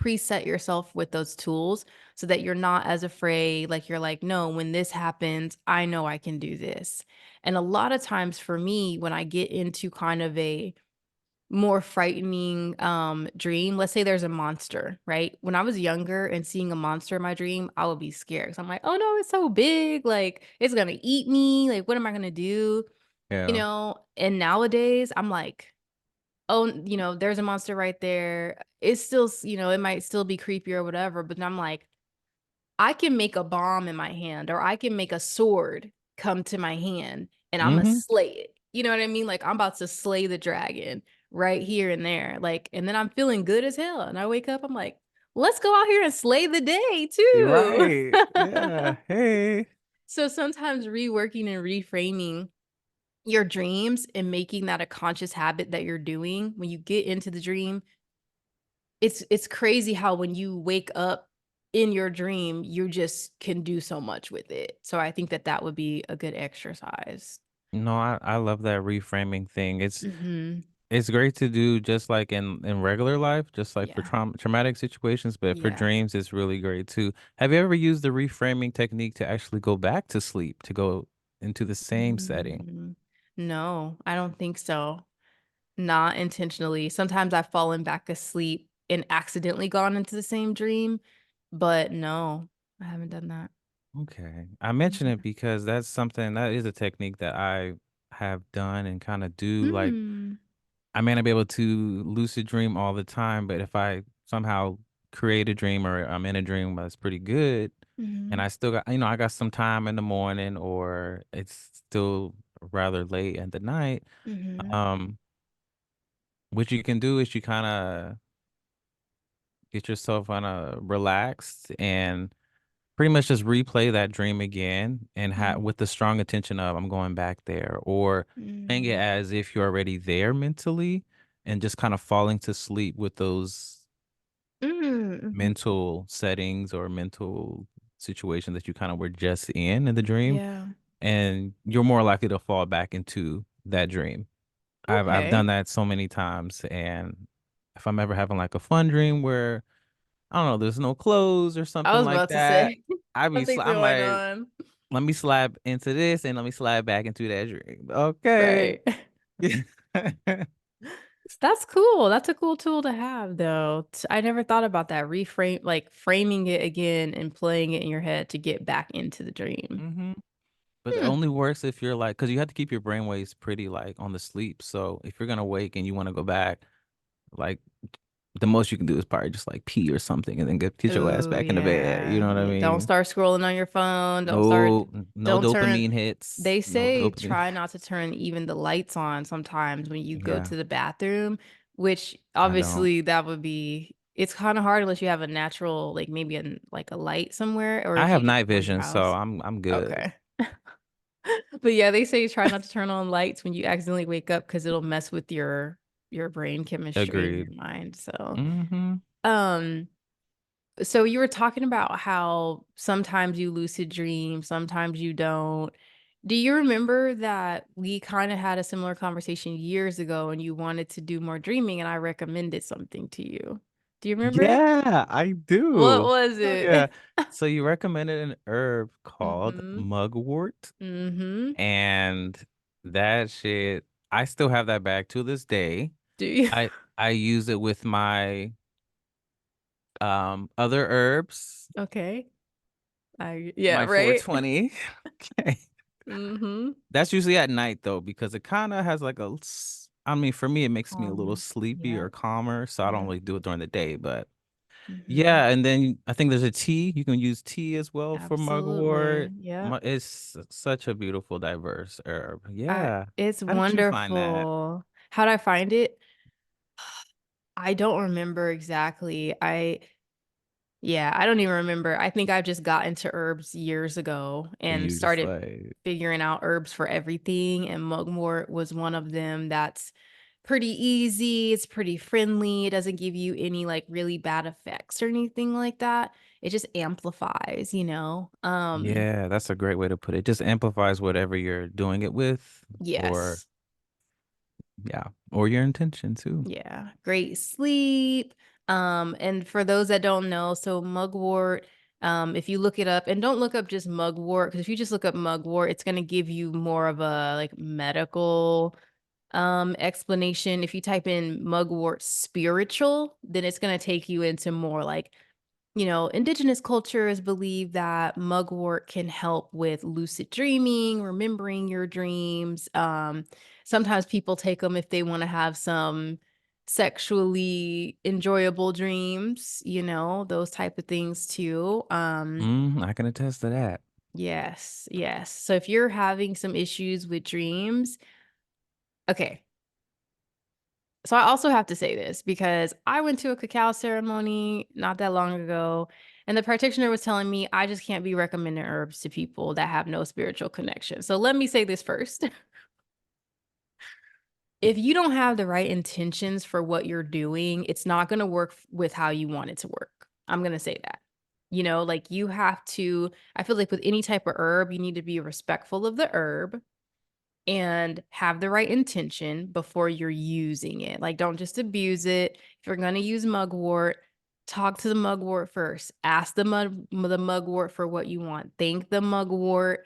preset yourself with those tools so that you're not as afraid. Like you're like, no, when this happens, I know I can do this. And a lot of times for me, when I get into kind of a more frightening dream, let's say there's a monster, right? When I was younger and seeing a monster in my dream, I would be scared because I'm like, oh no, it's so big, like it's gonna eat me, like what am I gonna do, Yeah. and nowadays I'm like, oh, there's a monster right there. It's still, it might still be creepy or whatever, but I'm like, I can make a bomb in my hand or I can make a sword come to my hand and I'm gonna Mm-hmm. slay it. You know what I mean? Like I'm about to slay the dragon right here and there. Like, and then I'm feeling good as hell. And I wake up, I'm like, let's go out here and slay the day You're too. right. Yeah. Hey. So sometimes reworking and reframing your dreams and making that a conscious habit that you're doing when you get into the dream, it's crazy how when you wake up in your dream, you just can do so much with it. So I think that that would be a good exercise. No, I love that reframing thing. Mhm. It's great to do just like in regular life, just like for Yeah. traumatic situations, but for Yeah. dreams, it's really great too. Have you ever used the reframing technique to actually go back to sleep, to go into the same setting? Mm. No, I don't think so. Not intentionally. Sometimes I've fallen back asleep and accidentally gone into the same dream, but no, I haven't done that. Okay. I mention it Yeah. because that's something that is a technique that I have done and kind of do. Like, Mm. I may not be able to lucid dream all the time, but if I somehow create a dream or I'm in a dream that's pretty good, and Mhm. I still got, I got some time in the morning or it's still rather late at the night, Mhm. um, what you can do is you kind of get yourself on a relaxed and pretty much just replay that dream again and Mhm. with the strong intention of I'm going back there or playing it Mhm. as if you're already there mentally and just kind of falling to sleep with those Mhm. mental settings or mental situations that you kind of were just in the dream, Yeah. and you're more likely to fall back into that dream. I've done Okay. that so many times, and if I'm ever having like a fun dream where I don't know, there's no clothes or I something was like about to that, say, something's I'm going like, on. let me slide into this and let me slide back into that dream. Okay. Right. That's cool. That's a cool tool to have, though. I never thought about that. Reframe, like framing it again and playing it in your head to get back into the dream. hmm But it Hmm. only works if you're like, because you have to keep your brain waves pretty like on the sleep. So if you're gonna wake and you want to go back, like the most you can do is probably just like pee or something and then get your ass Oh back in the bed. You yeah. know what I Yeah. Don't mean? start scrolling on your phone. No, no Don't turn. dopamine hits. They No say dopamine. try not to turn even the lights on sometimes when you go Yeah, to the bathroom, which I don't. obviously that would be, it's kind of hard unless you have a natural, like maybe like a light somewhere, or I if you have just night close your vision, so house. I'm good. Okay. But yeah, they say try not to turn on lights when you accidentally wake up because it'll mess with your brain chemistry in your Agreed. mind. So, Mm-hmm. um, so you were talking about how sometimes you lucid dream, sometimes you don't. Do you remember that we kind of had a similar conversation years ago and you wanted to do more dreaming and I recommended something to you? Do you remember? Yeah, I What do. was Oh yeah. it? So you recommended an herb called Mm-hmm. mugwort, Mm-hmm. and that shit, I still have that bag to this day. Do you? I use it with my other herbs, Okay. Yeah, my right? 420. Okay. Mm-hmm. That's usually at night though, because it kind of has like I mean, for me, it makes me a little Calm. sleepy Yeah. or calmer, so I don't Yeah. really do it during the day. But Mm-hmm. yeah, and then I think there's a tea. You can use tea as well for Absolutely. mugwort. Yeah. It's such a beautiful, diverse herb. I Yeah. It's How did you find that? wonderful. How'd I find it? I don't remember exactly. Yeah, I don't even remember. I think I just got into herbs years ago And and you just started like, figuring out herbs for everything, and mugwort was one of them. That's pretty easy, it's pretty friendly, it doesn't give you any like really bad effects or anything like that. It just amplifies, you know? yeah, that's a great way to put it. Just amplifies whatever you're doing it with, or Yes. Yeah. Or your intention too. Yeah. Great sleep. And for those that don't know, so mugwort, if you look it up, and don't look up just mugwort, because if you just look up mugwort, it's going to give you more of a like medical explanation. If you type in mugwort spiritual, then it's going to take you into more like, indigenous cultures believe that mugwort can help with lucid dreaming, remembering your dreams. Sometimes people take them if they want to have some sexually enjoyable dreams, those type of things too. I can attest to that. Yes, yes. So if you're having some issues with dreams, okay. So I also have to say this because I went to a cacao ceremony not that long ago, and the practitioner was telling me I just can't be recommending herbs to people that have no spiritual connection. So let me say this first. If you don't have the right intentions for what you're doing, it's not going to work with how you want it to work. I'm going to say that. Like you have to, I feel like with any type of herb, you need to be respectful of the herb and have the right intention before you're using it. Like, don't just abuse it. If you're going to use mugwort, talk to the mugwort first. Ask the mugwort for what you want. Thank the mugwort,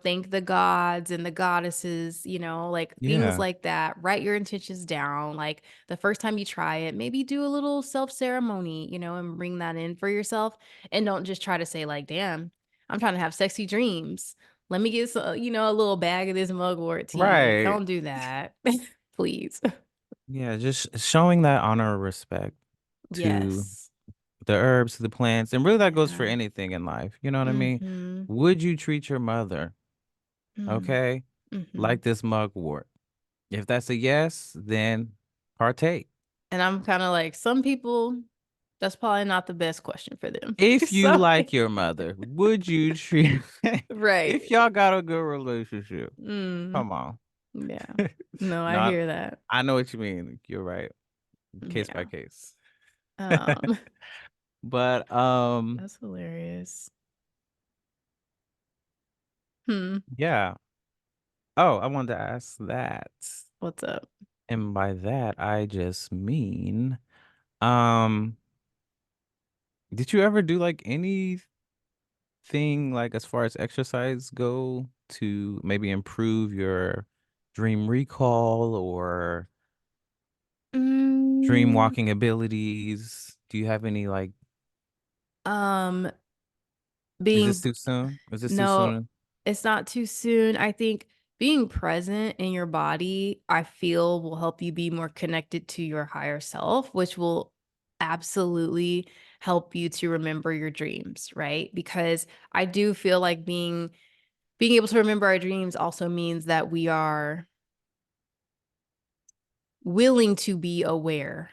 thank the gods and the goddesses, like things Yeah. like that. Write your intentions down. Like the first time you try it, maybe do a little self ceremony, and bring that in for yourself. And don't just try to say, like, damn, I'm trying to have sexy dreams. Let me get some, a little bag of this mugwort tea. Right. Don't do that. Please. Yeah, just showing that honor or respect to Yes. the herbs, to the plants, and really that goes for Yeah. anything in life. You know what I mean? Mm-hmm. Would you treat your mother, Mm. okay, Mm-hmm. like this mugwort? If that's a yes, then partake. And I'm kind of like, some people, that's probably not the best question for them. If you So, like your mother, would you treat if right. y'all got a good relationship? Mm. Come on. Yeah. No, I Not hear that. I know what you mean. You're right. Case by Yeah. case. Um, But that's hilarious. Hmm. yeah. Oh, I wanted to ask that. What's up? And by that I just mean um did you ever do like anything like as far as exercise go to maybe improve your dream recall or dream Mm, walking abilities? Do you have any like um, is this being too soon? Is this too No, soon? it's not too soon. I think being present in your body, I feel will help you be more connected to your higher self, which will absolutely help you to remember your dreams, right? Because I do feel like being able to remember our dreams also means that we are willing to be aware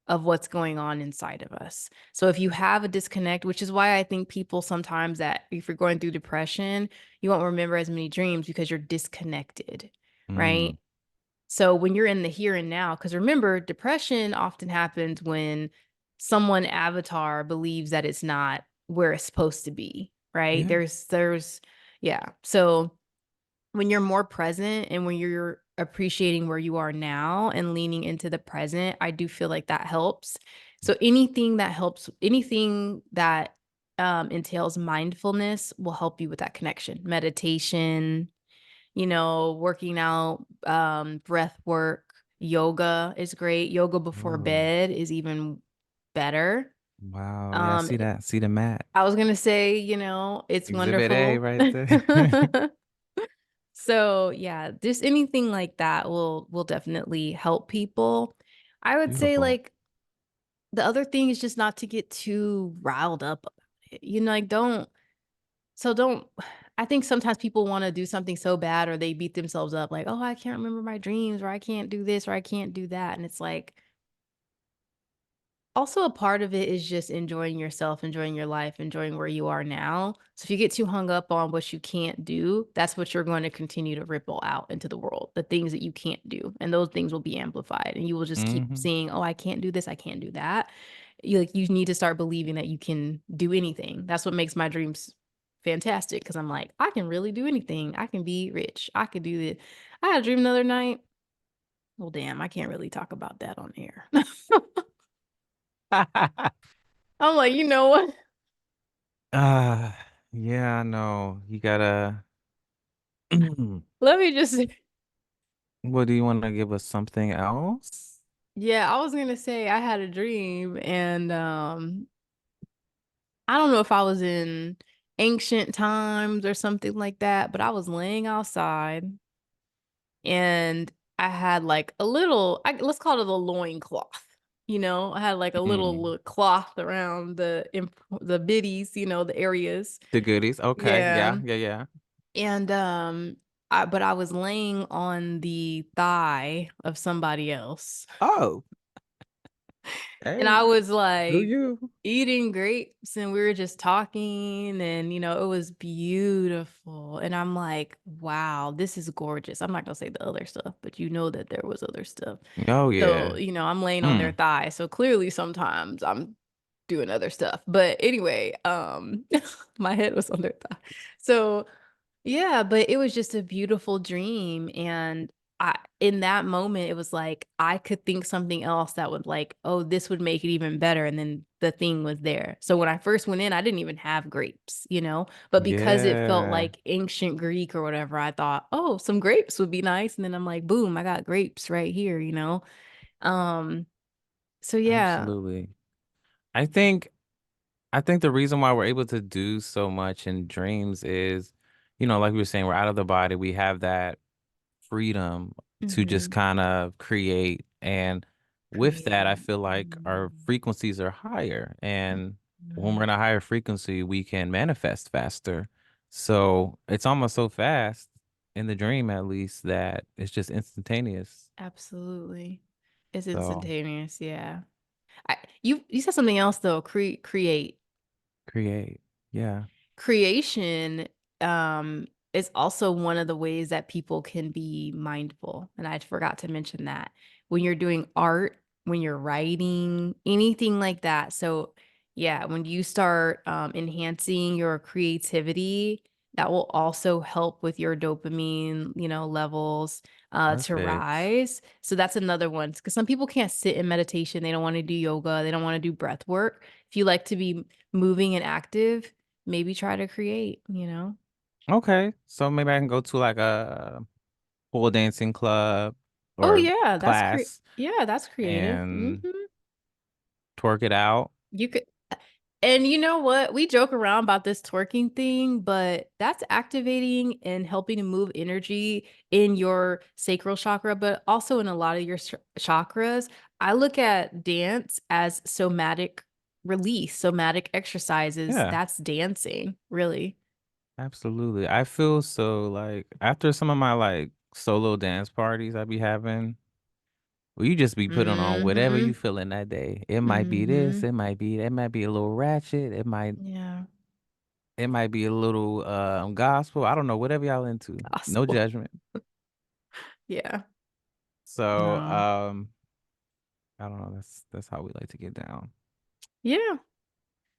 of what's going on inside of us. So if you have a disconnect, which is why I think people sometimes that if you're going through depression, you won't remember as many dreams because you're disconnected, Mm, right? So when you're in the here and now, because remember, depression often happens when someone avatar believes that it's not where it's supposed to be, right? yeah. Yeah. So when you're more present and when you're appreciating where you are now and leaning into the present, I do feel like that helps. So anything that helps, anything that entails mindfulness will help you with that connection. Meditation, working out, breath work, yoga is great. Yoga before Oh, bed is even better. wow. Yeah, Um, see that. See the mat. I was gonna say, it's Exhibit A wonderful. right there. So yeah, just anything like that will definitely help people. I would say Beautiful. like the other thing is just not to get too riled up about it. Like don't I think sometimes people want to do something so bad or they beat themselves up like, "Oh, I can't remember my dreams or I can't do this or I can't do that." And it's like also, a part of it is just enjoying yourself, enjoying your life, enjoying where you are now. So if you get too hung up on what you can't do, that's what you're going to continue to ripple out into the world, the things that you can't do. And those things will be amplified. And you will just keep Hmm. seeing, oh, I can't do this, I can't do that. You need to start believing that you can do anything. That's what makes my dreams fantastic. Cause I'm like, I can really do anything. I can be rich. I could do this. I had a dream the other night. Well, damn, I can't really talk about that on air. I'm like, you know what? Yeah, I know. You gotta Let me just what do you want to give us something else? yeah, I was gonna say I had a dream and I don't know if I was in ancient times or something like that, but I was laying outside and I had like a little, let's call it a loin cloth. You know, I had like a Mm. little cloth around the biddies, the areas. The goodies. Okay. Yeah. Yeah, yeah, yeah. And but I was laying on the thigh of somebody else. Oh, And I hey, was do like you? eating grapes and we were just talking and it was beautiful. And I'm like, wow, this is gorgeous. I'm not gonna say the other stuff, but you know that there was other stuff. Oh So, yeah. I'm laying on their Mm. thigh. So clearly sometimes I'm doing other stuff. But anyway, my head was on their thigh. So yeah, but it was just a beautiful dream. And in that moment, it was like I could think something else that would like, oh, this would make it even better. And then the thing was there. So when I first went in, I didn't even have grapes. But because it felt Yeah, like ancient Greek or whatever, I thought, oh, some grapes would be nice. And then I'm like, boom, I got grapes right here. Um, so yeah. absolutely. I think I think the reason why we're able to do so much in dreams is, like we were saying, we're out of the body. We have that freedom to just Hmm. kind of create. And with that, I Create. feel like our Mm. frequencies are higher. And when we're Mhm. in a higher frequency, we can manifest faster. So it's almost so fast in the dream, at least, that it's just instantaneous. Absolutely. It's So instantaneous, yeah. You said something else though, create. create. Yeah. Creation is also one of the ways that people can be mindful. And I forgot to mention that. When you're doing art, when you're writing, anything like that. So yeah, when you start enhancing your creativity, that will also help with your dopamine, levels to Perfect. rise. So that's another one. Because some people can't sit in meditation. They don't want to do yoga. They don't want to do breath work. If you like to be moving and active, maybe try to create. Okay. So maybe I can go to like a pole dancing club Oh or yeah, class yeah, that's creative. and twerk it out. You could and you know what? We joke around about this twerking thing, but that's activating and helping to move energy in your sacral chakra, but also in a lot of your chakras. I look at dance as somatic release, somatic exercises. Yeah, That's dancing, really. absolutely. I feel so like after some of my like solo dance parties I be having, well, you just be putting on whatever Mm-hmm. you feeling that day. It might be this, Mm-hmm. it might be a little ratchet, Yeah. it might be a little gospel. I don't know, whatever y'all into. No Gospel. judgment. Yeah. So, No. I don't know. That's how we like to get down. Yeah.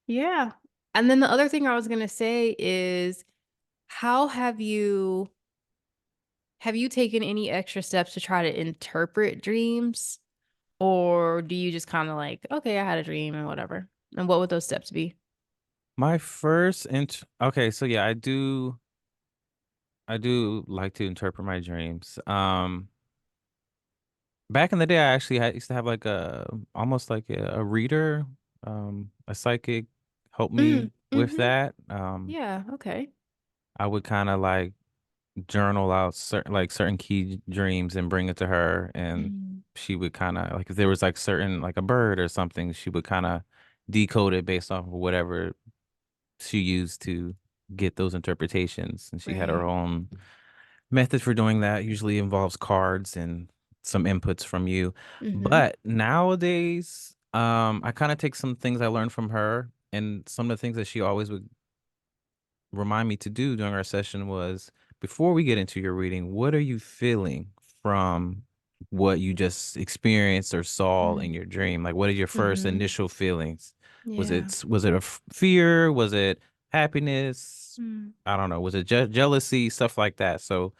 Yeah. And then the other thing I was going to say is how have you taken any extra steps to try to interpret dreams or do you just kind of like, okay, I had a dream and whatever. And what would those steps be? My first okay, so yeah, I do like to interpret my dreams. Back in the day, I actually used to have like almost like a reader, a psychic help Mm, me with mm-hmm. that. Yeah, okay. I would kind of like journal out certain key dreams and bring it to her, and Mm, she would kind of like if there was like certain like a bird or something, she would kind of decode it based off of whatever she used to get those interpretations, and she had her right. own method for doing that. Usually involves cards and some inputs from you. Mm-hmm. But nowadays, I kind of take some things I learned from her, and some of the things that she always would remind me to do during our session was before we get into your reading, what are you feeling from what you just experienced or saw in Mm, your dream? Like, what are your first mm-hmm. initial feelings? Yeah. Was it a fear? Was it happiness? Mm, I don't know. Was it jealousy? Stuff like that. So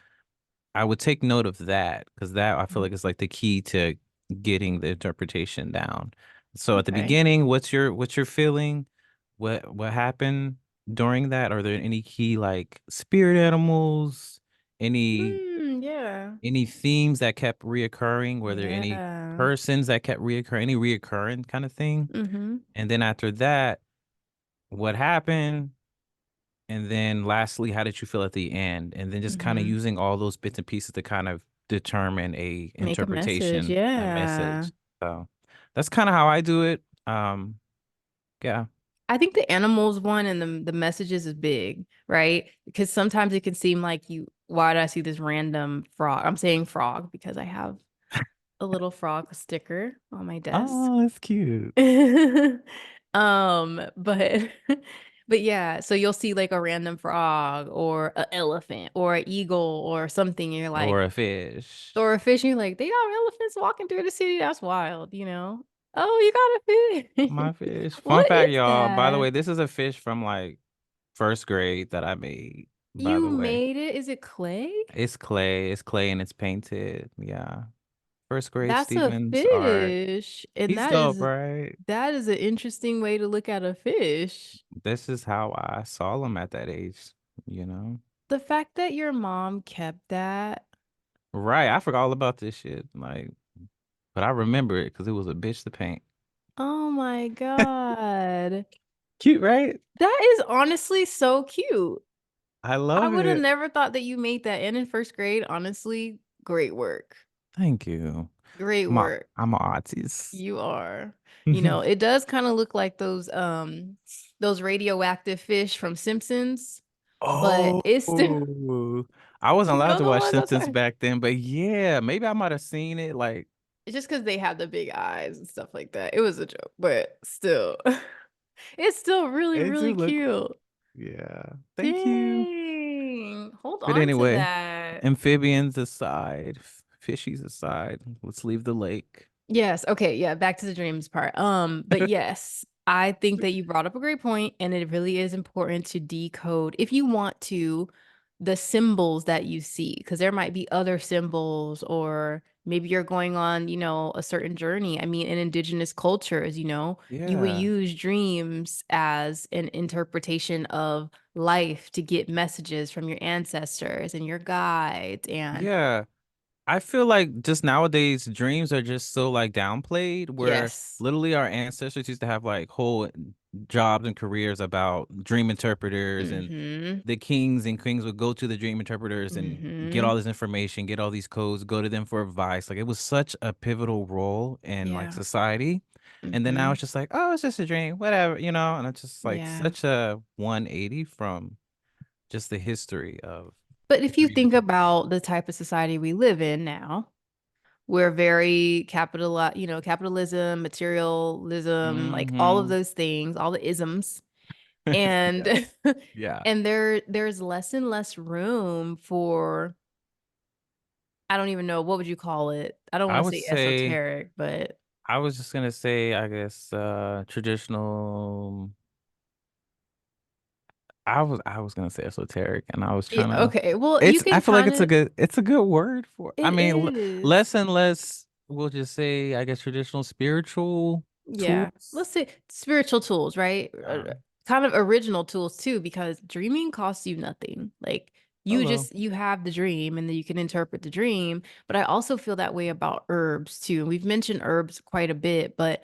I would take note of that because that I feel like is like the key to getting the interpretation down. So at the Okay. beginning, what's your feeling? What happened during that? Are there any key like spirit animals? Any Yeah. any themes that kept reoccurring? Were there any Yeah. persons that kept reoccurring? Any reoccurring kind of thing? Mm-hmm. And then after that, what happened? And then lastly, how did you feel at the end? And then just kind of Mm-hmm. using all those bits and pieces to kind of determine a Make a message. interpretation, a Yeah. message. So that's kind of how I do it. Yeah. I think the animals one and the messages is big, right? Because sometimes it can seem like why did I see this random frog? I'm saying frog because I have a little frog sticker on my desk. Oh, that's cute. But but yeah, so you'll see like a random frog or an elephant or an eagle or something. You're Or like, a fish. or a fish, and you're like, they got elephants walking through the city. That's wild, you know? Oh, you got a fish. My fish. Fun What fact, is y'all. By the way, that? this is a fish from like first grade that I made, by You the way. made it? Is it clay? It's clay. It's clay and it's painted. Yeah. First grade That's a Stevens art. fish. And He's dope, right? that is an interesting way to look at a fish. This is how I saw him at that age, you know? The fact that your mom kept that. Right. I forgot all about this shit. Like, but I remember it because it was a bitch to paint. Oh my God. Cute, right? That is honestly so cute. I I love would have it. never thought that you made that. And in first grade, honestly, great work. Thank you. Great I'm a, work. I'm a artist. You are. You know, it does kind of look like those radioactive fish from Simpsons, but Oh, it's still I wasn't you allowed know to the watch ones I'm Simpsons talking. back then, but yeah, maybe I might have seen it. Like, It's just because they have the big eyes and stuff like that. It was a joke, but still, it's still really, it do really look, cute. yeah. Thank you. Dang. Hold But on to anyway, that. amphibians aside, fishies aside, let's leave the lake. Yes. Okay. Yeah. Back to the dreams part. But yes, I think that you brought up a great point, and it really is important to decode if you want to the symbols that you see, because there might be other symbols, or maybe you're going on, a certain journey. I mean, in indigenous cultures, you would Yeah. use dreams as an interpretation of life to get messages from your ancestors and your guides. And Yeah. I feel like just nowadays dreams are just so like downplayed where yes. literally our ancestors used to have like whole jobs and careers about dream interpreters and Mm-hmm. the kings and queens would go to the dream interpreters and get Mm-hmm. all this information, get all these codes, go to them for advice. Like it was such a pivotal role in like Yeah. society. And then now Mm-hmm. it's just like, oh, it's just a dream, whatever, and it's just like Yeah. such a 180 from just the history of But if you dream think interpretation. about the type of society we live in now, we're very capitalism, materialism, like all of Mm-hmm. those things, all the isms. And Yes. Yeah. and there's less and less room for, I don't even know, what would you call it? I don't I want to would say say esoteric, but I was just gonna say, I guess traditional. I was gonna say esoteric, and I was yeah, trying to. okay. Well, you It's I can feel like kind of, it's a good word for. I it mean, is. less and less. We'll just say, I guess, traditional spiritual Yeah. tools. Let's say spiritual tools, right? Yeah. Kind of original tools too, because dreaming costs you nothing. Like Hello. you have the dream and then you can interpret the dream. But I also feel that way about herbs too. And we've mentioned herbs quite a bit, but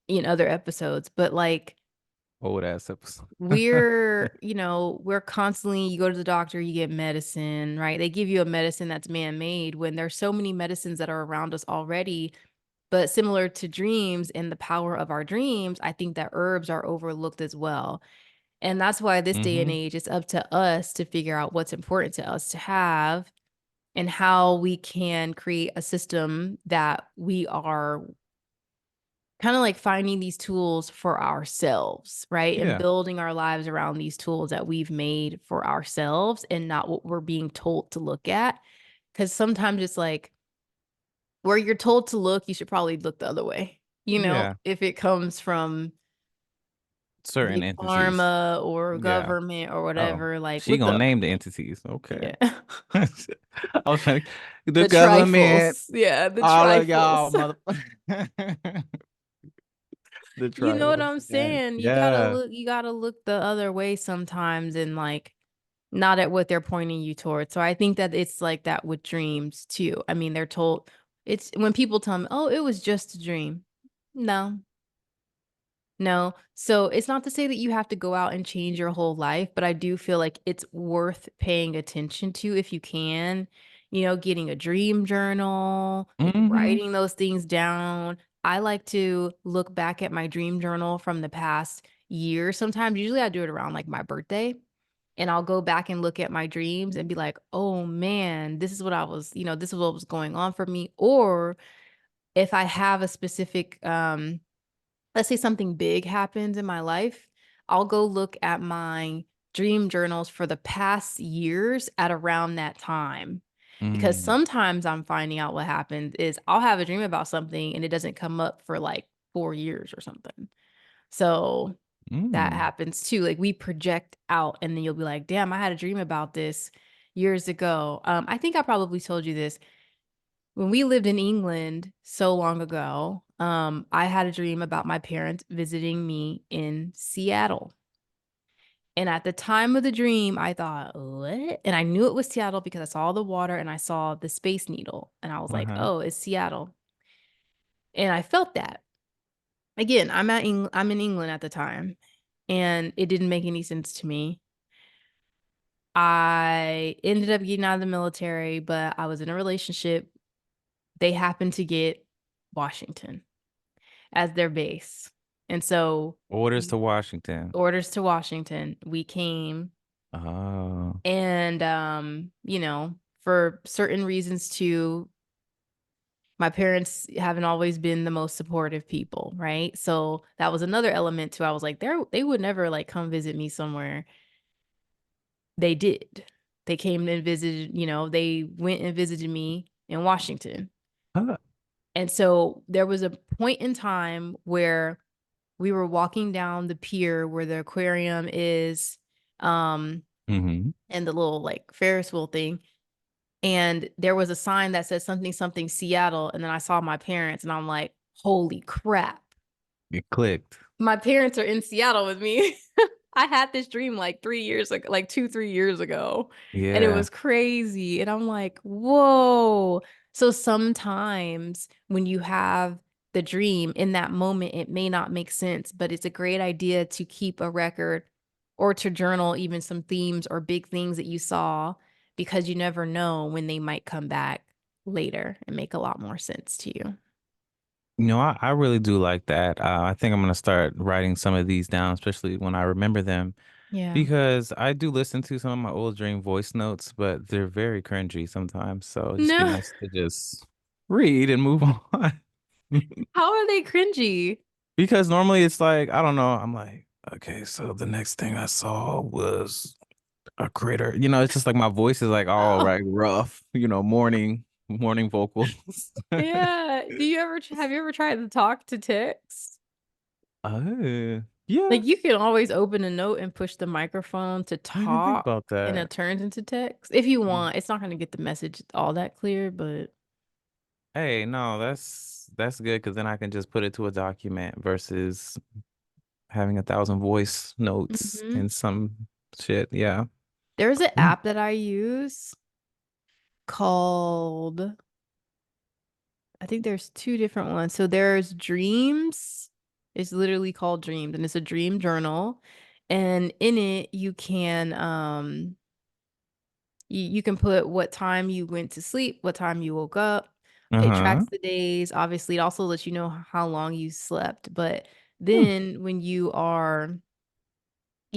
in other episodes, but like Old ass episode. we're constantly, you go to the doctor, you get medicine, right? They give you a medicine that's man-made when there's so many medicines that are around us already. But similar to dreams and the power of our dreams, I think that herbs are overlooked as well. And that's why this day and Mm-hmm. age, it's up to us to figure out what's important to us to have and how we can create a system that we are kind of like finding these tools for ourselves, right? And Yeah. building our lives around these tools that we've made for ourselves and not what we're being told to look at. Because sometimes it's like, where you're told to look, you should probably look the other way. Yeah. If it comes from certain big entities. pharma or Yeah. government or Oh, whatever, like she look gonna up. name the entities. Okay. Yeah. I was trying to, the The government, trifles. Yeah, the all of y'all, trifles. mother. The You know what tribal. I'm Yeah. saying? Yeah. You gotta look the other way sometimes and like not at what they're pointing you towards. So I think that it's like that with dreams too. I mean, they're told it's when people tell me, "Oh, it was just a dream." No. No. So it's not to say that you have to go out and change your whole life, but I do feel like it's worth paying attention to if you can, getting a dream journal, maybe Hmm. writing those things down. I like to look back at my dream journal from the past year. Sometimes, usually I do it around like my birthday, and I'll go back and look at my dreams and be like, oh man, this is what this is what was going on for me. Or if I have a specific, let's say something big happens in my life, I'll go look at my dream journals for the past years at around that time. Because Mm. sometimes I'm finding out what happens is I'll have a dream about something and it doesn't come up for like 4 years or something. So that Mm. happens too. Like we project out and then you'll be like, damn, I had a dream about this years ago. I think I probably told you this. When we lived in England so long ago, I had a dream about my parents visiting me in Seattle. And at the time of the dream, I thought, what? And I knew it was Seattle because I saw the water and I saw the Space Needle. And I was like, Uh-huh. oh, it's Seattle. And I felt that. Again, I'm in England at the time, and it didn't make any sense to me. I ended up getting out of the military, but I was in a relationship. They happened to get Washington as their base. And so Orders to we Washington. orders to Washington. We came Oh. and for certain reasons too, my parents haven't always been the most supportive people, right? So that was another element too. I was like, they would never like come visit me somewhere. They did. They came and visited, they went and visited me in Washington. Huh. And so there was a point in time where we were walking down the pier where the aquarium is, Mm-hmm. and the little like Ferris wheel thing. And there was a sign that said something, something Seattle. And then I saw my parents and I'm like, holy crap. It clicked. My parents are in Seattle with me. I had this dream like 3 years ago, like 2, 3 years ago, and it Yeah. was crazy. And I'm like, whoa. So sometimes when you have the dream in that moment, it may not make sense, but it's a great idea to keep a record or to journal even some themes or big things that you saw because you never know when they might come back later and make a lot more sense to you. I really do like that. I think I'm gonna start writing some of these down, especially when I remember them, Yeah. because I do listen to some of my old dream voice notes, but they're very cringy sometimes. So it'd just be No. nice to just read and move on. How are they cringy? Because normally it's like, I don't know, I'm like, okay, so the next thing I saw was a critter. It's just like my voice is like all Oh. right, rough, morning vocals. Yeah. Have you ever tried to talk to text? Yeah, Like you can always open a note and push the microphone to I didn't think talk about and that. it turns into text. If you Mm. want, it's not going to get the message all that clear, but Hey, no, that's good because then I can just put it to a document versus having 1,000 voice notes Mhm. and some shit. Yeah. There's an Mm. app that I use called, I think there's two different ones. So there's Dreams. It's literally called Dreams and it's a dream journal. And in it you can you can put what time you went to sleep, what time you woke up. It Uh-huh. tracks the days. Obviously, it also lets you know how long you slept. But Hmm. then you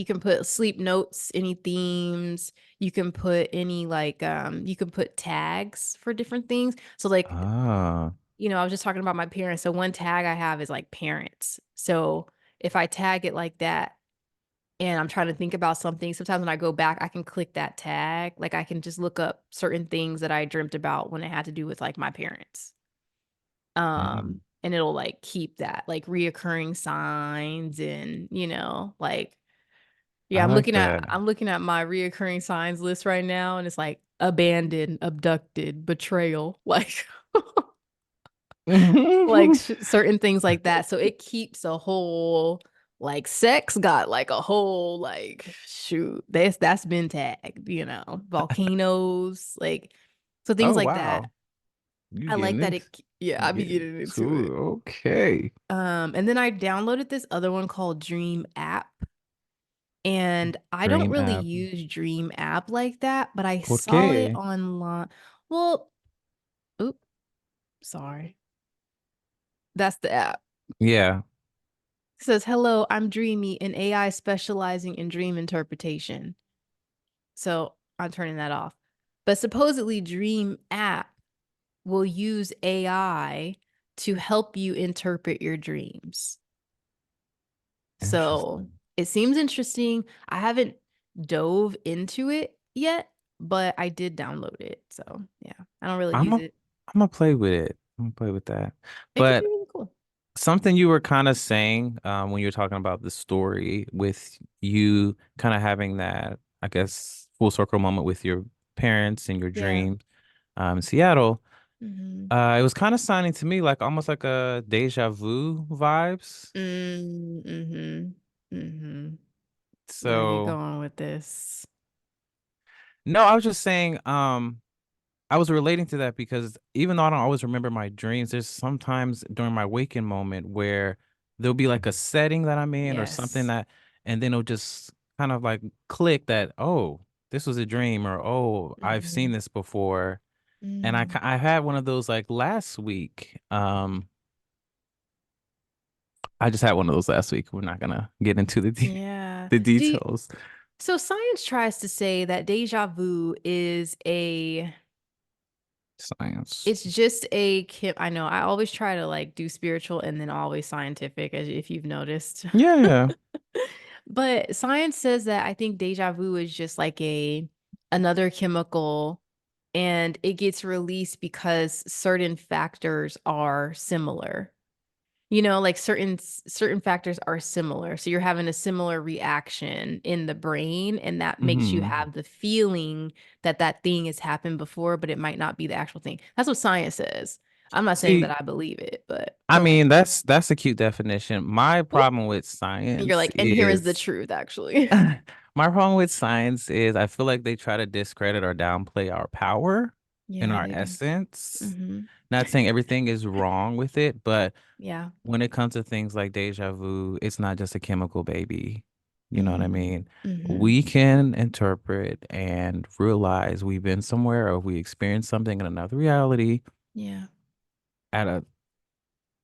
can put sleep notes, any themes, you can put any like you can put tags for different things. So like, Ah. I was just talking about my parents. So one tag I have is like parents. So if I tag it like that, and I'm trying to think about something, sometimes when I go back, I can click that tag. Like I can just look up certain things that I dreamt about when it had to do with like my parents. Mm. and it'll like keep that like reoccurring signs and like I yeah, like that. I'm looking at my reoccurring signs list right now and it's like abandoned, abducted, betrayal, like certain things like that. So it keeps a whole like sex got like a whole like shoot. That's been tagged, volcanoes, like so things Oh like that. wow. You I like getting that it? it yeah, You I be getting getting into to it. it. Okay. And then I downloaded this other one called Dream App. And I don't Dream really app. use Dream App like that, but I ¿Por saw it qué? online. Well, oop, sorry. That's the app. Yeah. It says, "Hello, I'm Dreamy, an AI specializing in dream interpretation." So I'm turning that off. But supposedly Dream App will use AI to help you interpret your dreams. So Interesting. it seems interesting. I haven't dove into it yet, but I did download it. So yeah, I don't really I'm use a, it. I'm gonna play with it. I'm gonna play with that. It could be But really cool. something you were kind of saying when you were talking about the story with you kind of having that, I guess, full circle moment with your parents and your Yeah. dream in Seattle. Mm-hmm. It was kind of sounding to me like almost like a deja vu vibes. Mm-hmm. Mm-hmm. Where are you So going with this? no, I was just saying, I was relating to that because even though I don't always remember my dreams, there's sometimes during my waking moment where there'll be like a setting that I'm in or something Yes. that, and then it'll just kind of like click that, oh, this was a dream or, oh, I've Mm-hmm. seen this before. And Mm. I had one of those like last week. I just had one of those last week. We're not gonna get into Yeah. the Do you, details. so science tries to say that deja vu is Science. it's just a I know I always try to like do spiritual and then always scientific, as if you've noticed. Yeah, yeah. But science says that I think deja vu is just like another chemical and it gets released because certain factors are similar. Like certain factors are similar. So you're having a similar reaction in the brain and that makes you Hmm. have the feeling that that thing has happened before, but it might not be the actual thing. That's what science says. I'm not saying See, that I believe it, but I go ahead. mean, that's a cute definition. My Oop. problem with And you're science like, and here is the is truth, actually. my problem with science is I feel like they try to discredit or downplay our power and Yeah, our they do. essence. Mm-hmm. Not saying everything is wrong with it, but Yeah. when it comes to things like deja vu, it's not just a chemical baby. You know what I Mm-hmm. mean? Mm-hmm. We can interpret and realize we've been somewhere or we experienced something in another reality Yeah. at a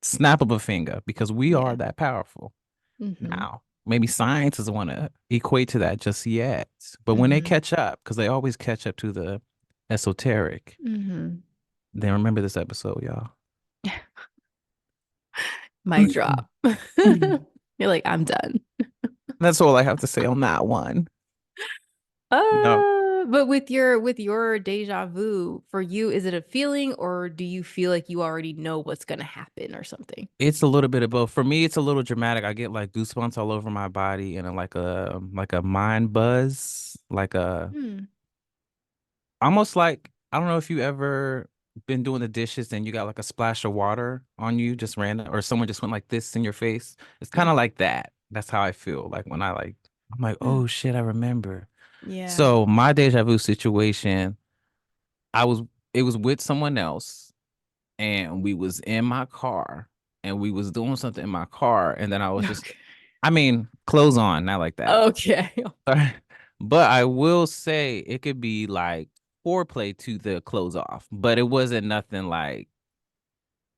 snap of a finger because we are Yeah. that powerful. Mm-hmm. Now, maybe science doesn't want to equate to that just yet, but when they Mm-hmm. catch up, because they always catch up to the esoteric, Mm-hmm. then remember this episode, y'all. Mic drop. You're like, I'm done. That's all I have to say on that one. No, But with your deja vu, for you, is it a feeling or do you feel like you already know what's gonna happen or something? it's a little bit of both. For me, it's a little dramatic. I get like goosebumps all over my body and like a mind buzz, like a Hmm. almost like I don't know if you ever been doing the dishes and you got like a splash of water on you just random or someone just went like this in your face. It's kind of Mm-hmm. like that. That's how I feel. Like when I'm like, Hmm. oh shit, I remember. Yeah. So my deja vu situation, I was it was with someone else and we was in my car and we was doing something in my car and then I was just Okay. I mean, clothes on, not like that. Okay. But I will say it could be like foreplay to the clothes off, but it wasn't nothing like,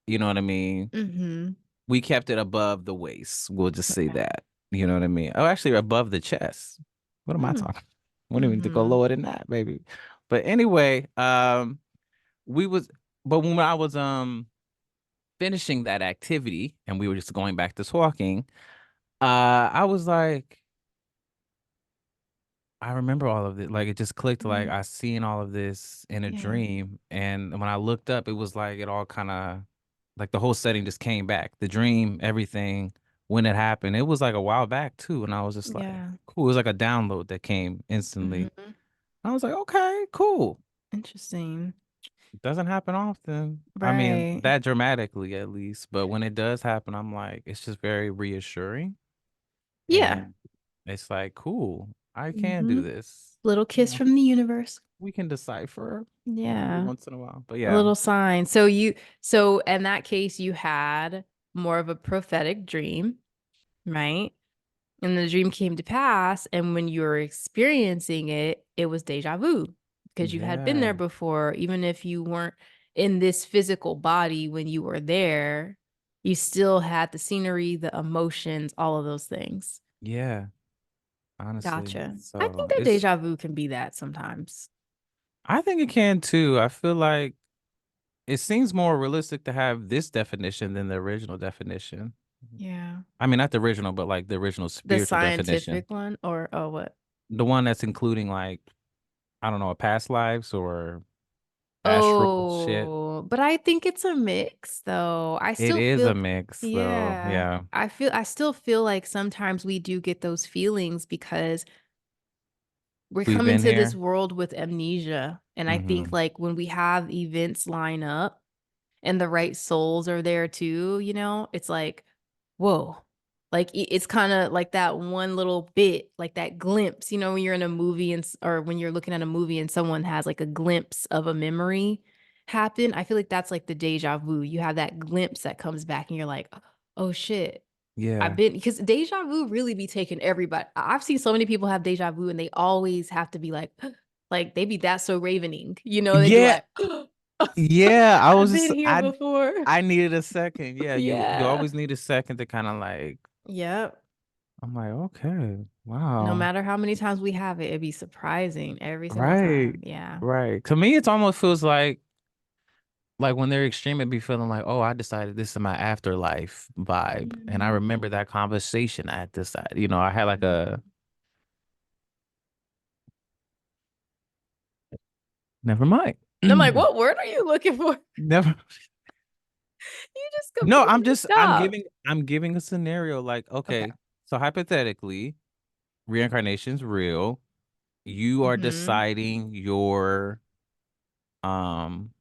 you know what I mean? Mm-hmm. We kept it above the waist. We'll just say Okay. that. You know what I mean? Oh, actually above the chest. What am I Hmm. talking? We don't even need to go Mm-hmm. lower than that, baby. But anyway, we was but when I was finishing that activity and we were just going back to talking, I was like I remember all of it. Like it just clicked. Like Mm-hmm. I seen all of this in a Yeah. dream, and when I looked up, it was like it all kind of. like the whole setting just came back. The dream, everything, when it happened. It was like a while back too. And I was just like, Yeah. cool. It was like a download that came instantly. Mm-hmm. I was like, okay, cool. Interesting. Doesn't happen often. I mean, Right. that dramatically at least. But when it does happen, I'm like, it's just very reassuring. Yeah. And it's like, cool, I can do Mm-hmm. this. Little You kiss know, from the universe. we can decipher every Yeah. once in a while. But A yeah, little sign. So in that case, you had more of a prophetic dream, right? And the dream came to pass, and when you were experiencing it, it was deja vu because you had been there yeah, before. Even if you weren't in this physical body when you were there, you still had the scenery, the emotions, all of those things. yeah, honestly. Gotcha. I So think that it's, deja vu can be that sometimes. I think it can too. I feel like it seems more realistic to have this definition than the original definition. Yeah. I mean, not the original, but like the original The spiritual definition. scientific one, or oh, what? The one that's including like, I don't know, past lives or astral shit. Oh, but I think it's a mix though. I It still is a feel, mix though. yeah, Yeah. I still feel like sometimes we do get those feelings because we're We've coming been to this here. world with amnesia. And I think Hmm. like when we have events line up and the right souls are there too, it's like, whoa. Like it's kind of like that one little bit, like that glimpse, when you're in a movie or when you're looking at a movie and someone has like a glimpse of a memory happen. I feel like that's like the deja vu. You have that glimpse that comes back and you're like, oh shit. I've Yeah. been because deja vu really be taking everybody. I've seen so many people have deja vu and they always have to be like they be that so ravening, they be Yeah. like, Yeah. I I've was been just here before. I needed a second. Yeah, you Yeah. always need a second to kind of like, Yep. I'm like, okay, No wow. matter how many times we have it, it'd be surprising every single Right. time. Yeah. Right. To me, it almost feels like when they're extreme, it'd be feeling like, oh, I decided this is my afterlife vibe. And I Mm. remember that conversation I decided, I had like a, never mind. I'm like, what word are you looking for? Never. You just No, completely stopped. I'm giving a scenario like, Okay. okay, so hypothetically, reincarnation's real. You are Mm-hmm. deciding your um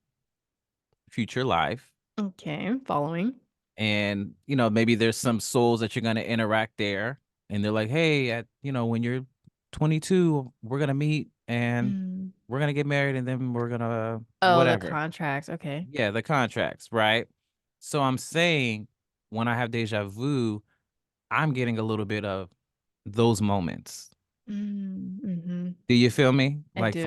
future life. Okay. Following. And maybe there's some souls that you're going to interact there, and they're like, hey, when you're 22, we're going to meet and Mm. we're going to get married, and then we're going to Oh, the whatever. contracts. Okay. Yeah, the contracts, right? So I'm saying, when I have deja vu, I'm getting a little bit of those moments. Mm-hmm. Do you feel me? I Like do.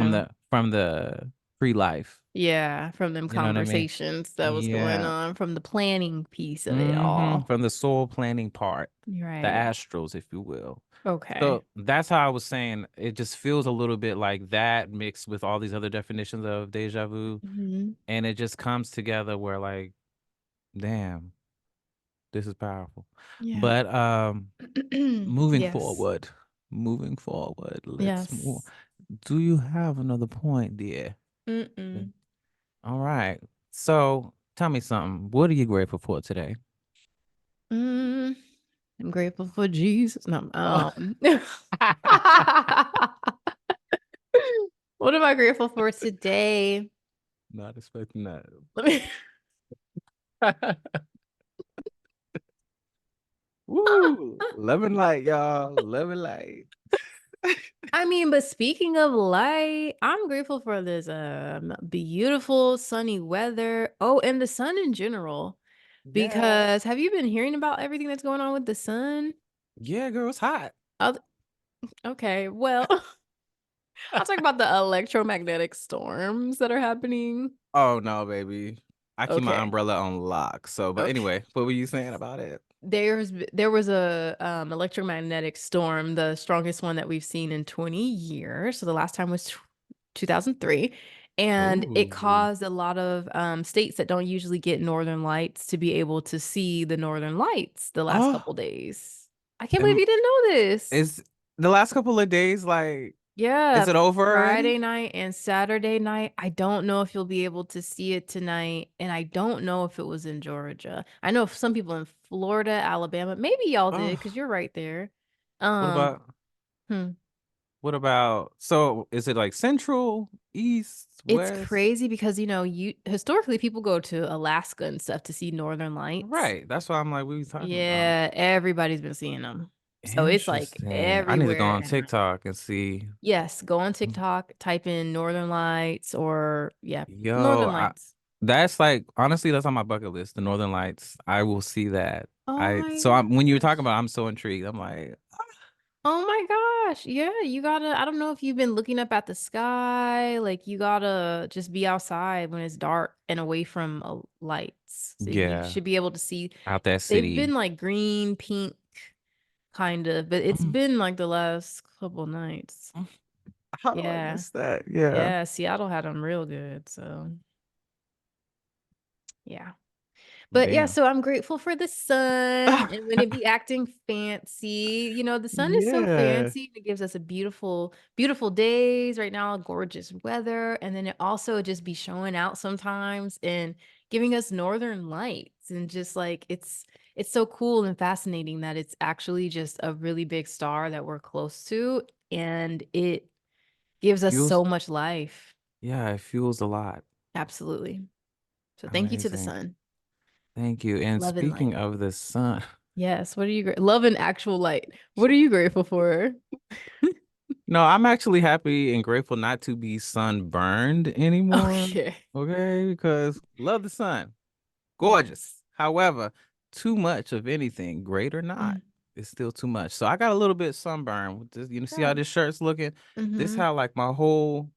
from the free life. Yeah, from them You know what I mean? conversations that was going Yeah. on, from the planning piece of it all. From the soul planning part, the Right. astrals, if you will. Okay. So that's how I was saying it just feels a little bit like that mixed with all these other definitions of deja vu. Mm-hmm. And it just comes together where like, damn, this is powerful. Yeah. But moving Yes. forward, let's move. Yes. Do you have another point, dear? Mm-mm. All right. So tell me something. What are you grateful for today? Mm, I'm grateful for Jesus. No, Oh. what am I grateful for today? Not expecting that. Let me Woo! Love and light, y'all. Love and light. I mean, but speaking of light, I'm grateful for this beautiful sunny weather. Oh, and the sun in general. Yeah. Because have you been hearing about everything that's going on with the sun? Yeah, girl, it's hot. Oh, okay. Well, I'll talk about the electromagnetic storms that are happening. Oh no, baby. I keep my Okay. umbrella on lock. So, but Okay. anyway, what were you saying about it? There was a electromagnetic storm, the strongest one that we've seen in 20 years. So the last time was 2003, and it Ooh. caused a lot of states that don't usually get northern lights to be able to see the northern lights the last Oh, couple days. I can't believe am, you didn't know this. is the last couple of days like Yeah, Is it over Friday already? night and Saturday night. I don't know if you'll be able to see it tonight, and I don't know if it was in Georgia. I know some people in Florida, Alabama, maybe y'all did because Oh, you're right there. what Um, about hmm. so is it like central, east, It's west? crazy because you historically people go to Alaska and stuff to see northern lights. Right. That's why I'm like, what are you talking about? Yeah, everybody's been seeing them. So it's like Interesting. I need to go everywhere on now. TikTok and see. Yes, go on TikTok, type in Northern Lights or yeah, Yo, Northern Lights. that's like honestly, that's on my bucket list. The Northern Lights. I will see that. Oh my When you were talking gosh. about, I'm so intrigued. I'm like, Oh my gosh. Yeah, you gotta, I don't know if you've been looking up at the sky. Like, you gotta just be outside when it's dark and away from lights. So you yeah, should be able to see. out that They've been city. like green, pink, kind of, but it's Mm, been like the last couple nights. mm. How do I Yeah. miss that? Yeah. Yeah. Seattle had them real good. So, yeah. But yeah, Damn. so I'm grateful for the sun and when it be acting fancy. The sun is so Yeah. fancy. It gives us a beautiful, beautiful days right now, gorgeous weather. And then it also just be showing out sometimes and giving us northern lights. And just like it's so cool and fascinating that it's actually just a really big star that we're close to. And it gives us Fuels. so much life. Yeah, it fuels a lot. Absolutely. So thank you to the Amazing. sun. Thank you. And Love and speaking light. of the sun, Yes. What are you love and actual light? What are you grateful for? no, I'm actually happy and grateful not to be sunburned anymore. Okay. Okay, because love the sun. Gorgeous. However, too much of anything, great or not, Mm. is still too much. So I got a little bit sunburned. See how Yeah. this shirt's looking? This Mm-hmm. how like my whole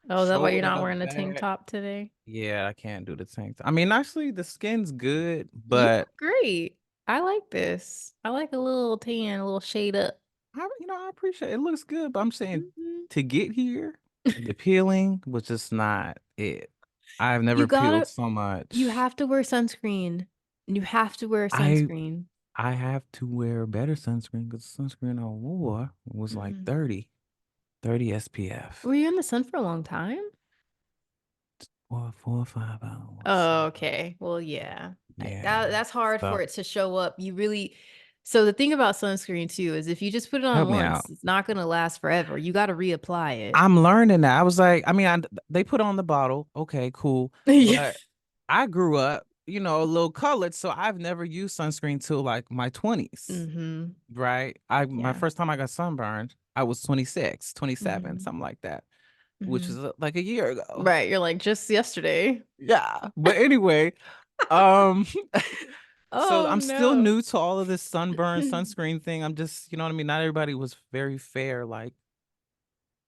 Oh, is that why you're not shoulder, wearing a tank back. top today? Yeah, I can't do the tank top. I mean, actually, the skin's good, You but look great. I like this. I like a little tan, a little shade up. I appreciate it. It looks good, but I'm saying Mhm. to get here, the peeling was just not it. I've You never peeled gotta, so you much. have to wear sunscreen. You have to wear I sunscreen. I have to wear better sunscreen because the sunscreen I wore was like Mm. 30 SPF. Were you in the sun for a long time? 4 or 5 hours. Oh, okay. Well, yeah. Yeah. That's hard for So it to show up. So the thing about sunscreen too is if you just put it on help me out. once, it's not going to last forever. You got to reapply it. I'm learning that. I was like, I mean, they put on the bottle. Okay, cool. Yeah. But I grew up, a little colored, so I've never used sunscreen till like my 20s. Mm-hmm. Right? My Yeah. first time I got sunburned, I was 26, 27, Mm-hmm. something like that, which Mm-hmm. was like a year ago. Right. You're like just yesterday. Yeah. But anyway, um so Oh I'm still no. new to all of this sunburn sunscreen thing. I'm just, you know what I mean? Not everybody was very fair like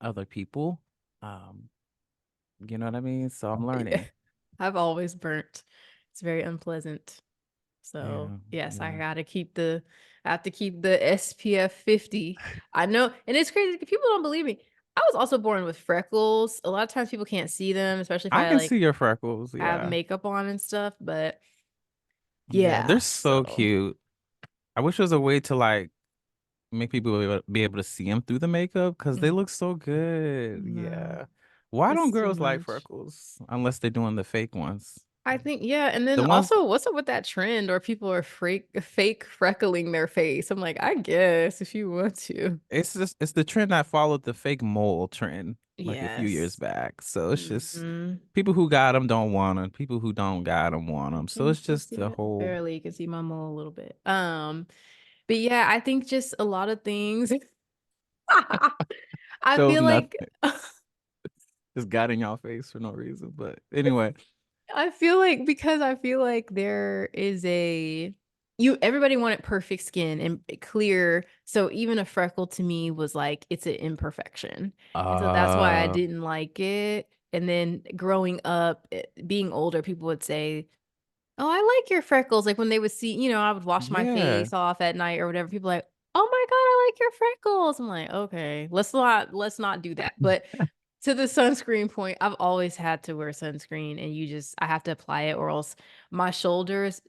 other people. Um, you know what I mean? So I'm Yeah. learning. I've always burnt. It's very unpleasant. So Yeah, yes, yeah. I have to keep the SPF 50. I know, and it's crazy. People don't believe me. I was also born with freckles. A lot of times people can't see them, especially if I I can like see your freckles. have Yeah. makeup on and stuff. But Yeah, they're yeah, so so cute. I wish there was a way to like make people be able to see them through the makeup because they mm, look so good. no, Yeah. Why don't it's too girls like much. freckles unless they're doing the fake ones? I think yeah, and The then ones also, what's up with that trend or people are fake freckling their face? I'm like, I guess if you want to. it's the trend that followed the fake mole trend like a few years Yes. back. So it's just Hmm. people who got them don't want them. People who don't got them want them. So You it's can just see the it whole barely. You can see my mole a little bit. But yeah, I think just a lot of things. I shows feel nothing. like Just got in y'all face for no reason. But anyway, because I feel like there is everybody wanted perfect skin and clear. So even a freckle to me was like it's an imperfection. And so that's why I uh, didn't like it. And then growing up, being older, people would say, "Oh, I like your freckles." Like when they would see, I would wash my yeah, face off at night or whatever. People like, "Oh my God, I like your freckles." I'm like, okay, let's not do that. But to the sunscreen point, I've always had to wear sunscreen and I have to apply it or else my shoulders,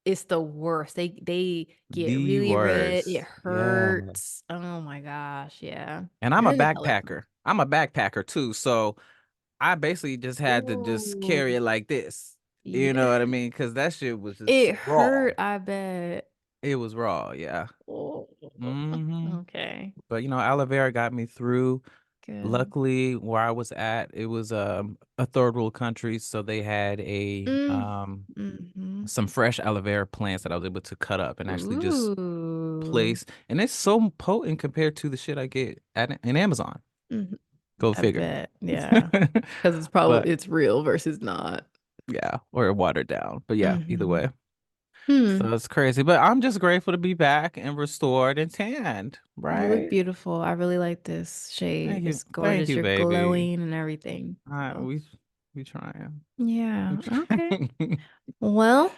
it's the worst. They get the really red. It worst. Yeah. hurts. Oh my gosh, yeah. And I'm And a then the color. backpacker. I'm a backpacker too, so I basically just had to just carry Ooh. it like this. You know Yeah. what I mean? Because that shit was just It raw. hurt, I bet. It was raw, yeah. Oh, Hmm. okay. But aloe vera got me through. Good. Luckily, where I was at, it was a third world country, so they had Mm-hmm. some fresh aloe vera plants that I was able to cut up and actually just Ooh. place. And it's so potent compared to the shit I get in Amazon. Mhm. Go I figure. bet. Yeah. Because But it's real versus not. yeah, or watered down. But yeah, either Mm-hmm. way. Hmm. So it's crazy. But I'm just grateful to be back and restored and tanned, You look right? beautiful. I really like this shade. Thank you. It's Thank gorgeous. you, You're baby. glowing and everything. So, We trying. We yeah. Okay. trying. Well,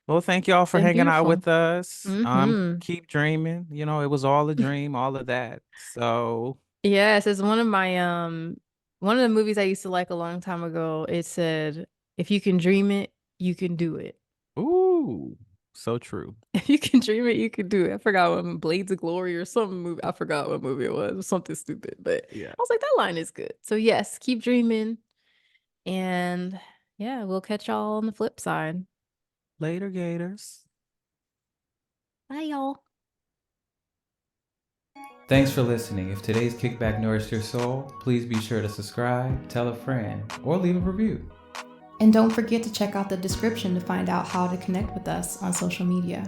Well, thank y'all for been hanging out beautiful. with us. Mm-hmm. Keep dreaming. It was all a dream, all of that. So, Yes, it's one of the movies I used to like a long time ago. It said, if you can dream it, you can do it. ooh, so true. If you can dream it, you can do it. I forgot what Blades of Glory or some movie. I forgot what movie it was. It was something stupid, but Yeah. I was like, that line is good. So yes, keep dreaming. And yeah, we'll catch y'all on the flip side. Later, Gators. Bye, y'all. Thanks for listening. If today's kickback nourished your soul, please be sure to subscribe, tell a friend, or leave a review. And don't forget to check out the description to find out how to connect with us on social media.